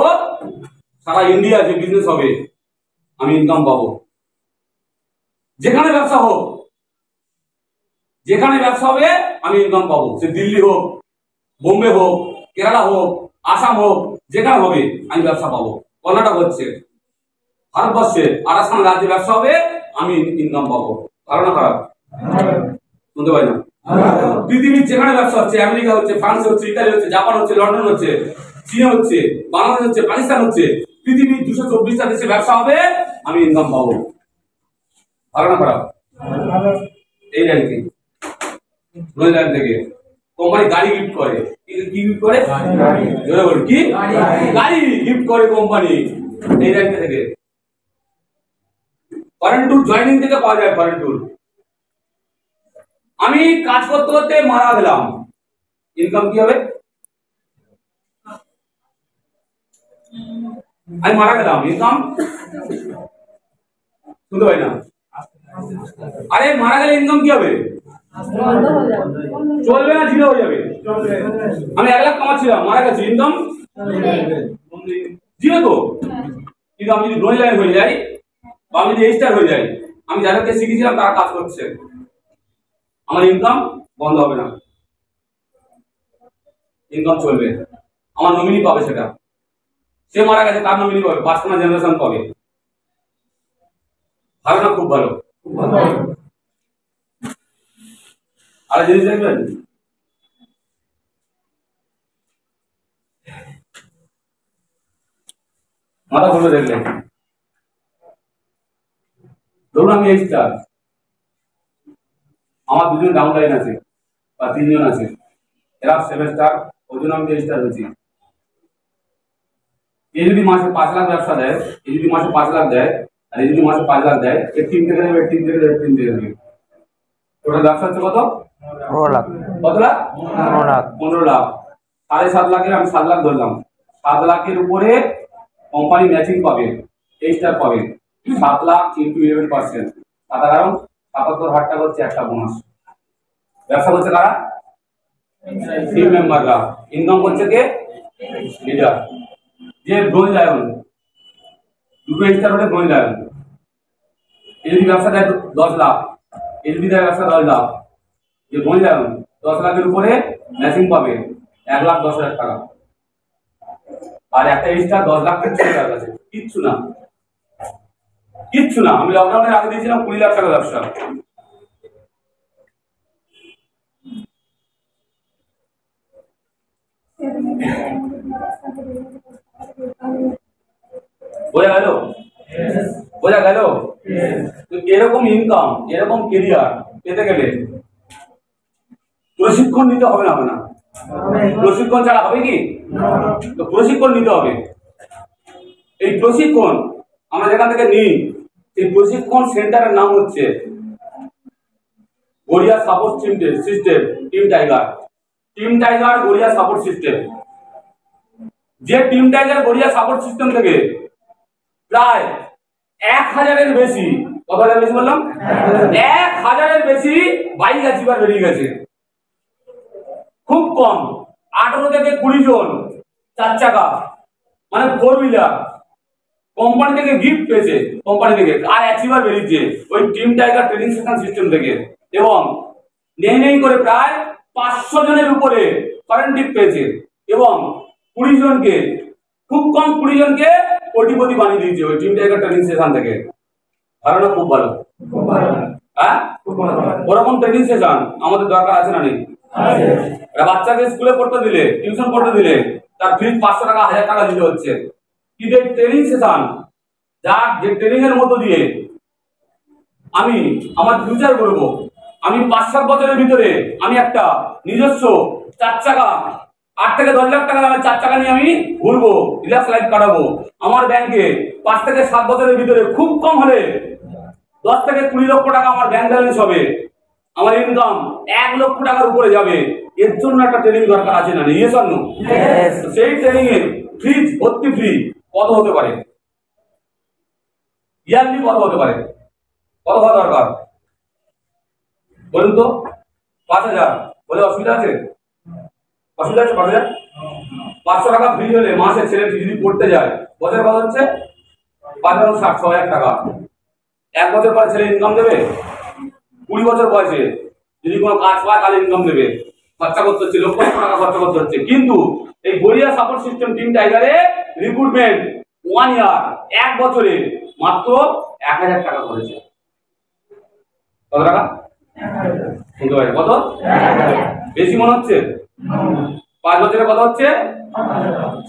সারা ইন্ডিয়া যে বিজনেস হবে, আমি ইনকাম পাবো। যেখানে ব্যবসা হোক, যেখানে ব্যবসা হবে আমি ইনকাম পাবো। সে দিল্লি হোক, বোম্বে হোক, কেরালা হোক, আসাম হোক, যেখানে হবে আমি ব্যবসা পাবো। কর্ণাটক হচ্ছে, ভারতবর্ষে 28খান রাজ্যে ব্যবসা হবে, আমি ইনকাম পাবো। ধারণা খারাপ? শুনতে পাই না? পৃথিবীর যেখানে ব্যবসা হচ্ছে, আমেরিকা হচ্ছে, ফ্রান্স হচ্ছে, ইতালি হচ্ছে, জাপান হচ্ছে, লন্ডন হচ্ছে, চীন হচ্ছে, বাংলাদেশ হচ্ছে, পাকিস্তান হচ্ছে, পৃথিবীর 224টা দেশে ব্যবসা হবে, আমি ইনকাম পাবো। ধারণা খারাপ? এই র্যাঙ্কিং ব্রোঞ্জ লায়ন থেকে কোম্পানি গাড়ি গিফট করে। কি গিফট করে? জোরে বল, কি গাড়ি গিফট করে কোম্পানি। এই র্যাঙ্ক থেকে ফরেন ট্যুর জয়েনিং থেকে পাওয়া যায়। ফরেন ট্যুর আমি কাজ করতে করতে মারা গেলাম, ইনকাম কি হবে? আমি মারা গেলাম, ইনকাম শুনতে পাই না? আরে মারা গেলে ইনকাম কি হবে? চলবে না, জিরো হয়ে যাবে। আমি 1 লাখ কামাচ্ছিলাম, মারা গেছি, ইনকাম জিরো তো। কিন্তু আমি যদি ব্রোঞ্জ লায়ন হয়ে যাই, বা আমি যদি স্টার হয়ে যাই, আমি যাদেরকে শিখেছিলাম তারা কাজ করছে, আমার ইনকাম বন্ধ হবে না, ইনকাম চলবে। আমার নমিনি পাবে, সেটা সে মারা গেছে তার নমিনি পাবে, 5খানা জেনারেশন পাবে। ভালো না? খুব ভালো। আর জিনিস দেখবেন, মাথা খুলে দেখলেন, ধরুন আমি স্টার, আমার 2 জন ডাউনলাইন আছে বা 3 জন আছে, এরা 7 স্টার, ওই জন্য আমি স্টার হয়েছি। এ যদি মাসে 5 লাখ ব্যবসা দেয়, এ যদি মাসে 5 লাখ দেয়, আর এই যদি মাসে 5 লাখ দেয়, এর 3 থেকে দেবে, 3 থেকে দেবে, 3 থেকে দেবে। টোটাল ব্যবসা হচ্ছে কত? 15 লাখ। কত লাখ? 15 লাখ। 15 লাখ। 7.5 লাখের আমি 7 লাখ ধরলাম। 7 লাখের উপরে কোম্পানি ম্যাচিং পাবে, স্টার পাবে। 7 লাখ ইন্টু 11%, সাধারণ 77,000 টাকা হচ্ছে একটা বোনাস। ব্যবসা করছে কারা? টিম মেম্বাররা। ইনকাম করছে কে? লিডার। যে ব্রোঞ্জ লায়ন, দুটো স্টার হলে ব্রোঞ্জ লায়ন। এই যদি ব্যবসা দেয় 10 লাখ, এই যদি দেয় ব্যবসা 10 লাখ, যে ব্রোঞ্জ লায়ন 10 লাখের উপরে ম্যাচিং পাবে 1,10,000 টাকা। আর একটা স্টার 10 লাখ টাকা আছে, কিচ্ছু না, কিচ্ছু না। আমি লকডাউনের আগে দিয়েছিলাম 20 লাখ টাকা ব্যবসা। বোঝা গেল? বোঝা গেল? তো এরকম ইনকাম, এরকম কেরিয়ার পেতে গেলে প্রশিক্ষণ নিতে হবে না? হবে না? প্রশিক্ষণ ছাড়া হবে কি? তো প্রশিক্ষণ নিতে হবে। এই প্রশিক্ষণ আমরা যেখান থেকে নিই, এই প্রশিক্ষণ সেন্টারের নাম হচ্ছে Garia support system, team tiger. Team tiger Garia support system. যে team tiger Garia support system থেকে প্রায় 1000-এর বেশি, কত হাজার বেশি বললাম? 1000-এর বেশি বাইক অ্যাচিভার বেরিয়ে গেছে। খুব কম 18 থেকে 20 জন 4 চাকা মানে 4 হুইলার কোম্পানি থেকে গিফট পেয়েছে, কোম্পানি থেকে। আর অ্যাচিভার বেরিয়েছে ওই team tiger training session system থেকে। এবং নেই করে প্রায় 500 জনের উপরে ফরেন টিপ পেয়েছে। এবং 20 জনকে, খুব কম 20 জনকে কোটিপতি বানিয়ে দিয়েছে ওই টিম টাইগার ট্রেনিং সেশন থেকে। ধারণা খুব ভালো। হ্যাঁ, ওরকম ট্রেনিং সেশন আমাদের দরকার আছে না নেই? একটা বাচ্চাকে স্কুলে পড়তে দিলে, টিউশন পড়তে দিলে তার ফিস 500 টাকা, 1000 টাকা দিতে হচ্ছে। কিন্তু এই ট্রেনিং সেশন, যে ট্রেনিং এর মধ্য দিয়ে আমি আমার ফিউচার করব, আমি 5-7 বছরের ভিতরে আমি একটা নিজস্ব 4 চাকা, 8 থেকে 10 লাখ টাকা দামের 4 চাকা নিয়ে আমি ঘুরবো, রিল্যাক্স লাইফ কাটাবো। আমার ব্যাংকে 5 থেকে 7 বছরের ভিতরে খুব কম হলে 10 থেকে 20 লক্ষ টাকা আমার ব্যাংক ব্যালেন্স হবে। আমার ইনকাম 1 লক্ষ টাকার উপরে যাবে। এর জন্য একটা ট্রেনিং দরকার আছে না? Yes or no? সেই ট্রেনিং এ ফিজ ভর্তি ফ্রি কত হতে পারে? ইয়ারলি কত হতে পারে? কত হওয়া দরকার বলুন তো? 5000 বলে অসুবিধা আছে? অসুবিধা আছে? 5000, 500 টাকা ফ্রি হলে মাসে ছেলে যদি পড়তে যায়, বছরে কত হচ্ছে? 5,60,000 টাকা। 1 বছর পরে ছেলে ইনকাম দেবে। 20 বছর বয়সে যদি কোনো কাজ পায় তাহলে ইনকাম দেবে। খরচা করতে হচ্ছে, লক্ষ লক্ষ টাকা খরচা করতে হচ্ছে। কিন্তু এই গড়িয়া সাপোর্ট সিস্টেম টিম টাইগারে রিক্রুটমেন্ট 1 ইয়ার, 1 বছরে মাত্র 1000 টাকা করেছে। কত টাকা? শুনতে পাই কত? বেশি মনে হচ্ছে? 5 বছরে কত হচ্ছে?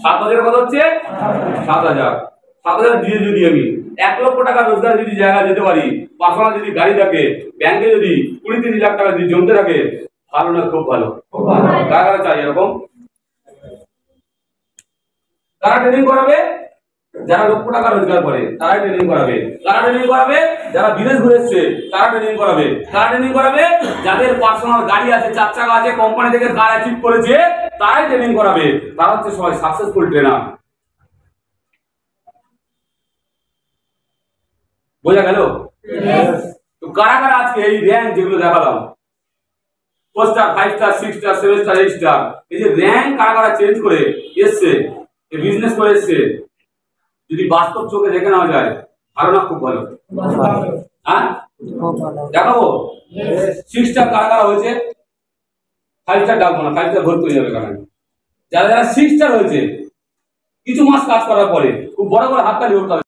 7 বছরে কত হচ্ছে? 7,000। 7,000 দিয়ে যদি আমি 1 লক্ষ টাকা রোজগার যদি জায়গা যেতে পারি, পার্সোনাল যদি গাড়ি থাকে, ব্যাংকে যদি 20-30 লাখ টাকা যদি জমতে থাকে, ভালো না? খুব ভালো। কারা চাই এরকম? কারা ট্রেনিং করাবে? যারা লক্ষ টাকা রোজগার করে তারাই ট্রেনিং করাবে। কারা ট্রেনিং করাবে? যারা বিদেশ ঘুরে এসছে তারা ট্রেনিং করাবে। কারা ট্রেনিং করাবে? যাদের পার্সোনাল গাড়ি আছে, 4 চাকা আছে, কোম্পানি থেকে কার অ্যাচিভ করেছে তারাই ট্রেনিং করাবে। তারা হচ্ছে সবাই সাকসেসফুল ট্রেনার। বোঝা গেল? তো কারা কারা আজকে এই র্যাঙ্ক যেগুলো দেখালাম, 4 star, 5 star, 6 star, 7 star, 8 star, এই যে র্যাঙ্ক কারা কারা চেঞ্জ করে এসছে, এই বিজনেস করে এসছে, যদি বাস্তব চোখে দেখে নেওয়া যায়, ধারণা খুব ভালো। হ্যাঁ, দেখাবো 6 স্টার কারা কারা হয়েছে। 5 স্টার ডাকবো না, 5 স্টার ভর্তি হয়ে যাবে। কারণ যারা যারা 6 স্টার হয়েছে, কিছু মাস কাজ করার পরে খুব বড় বড় হাততালি করতে হবে।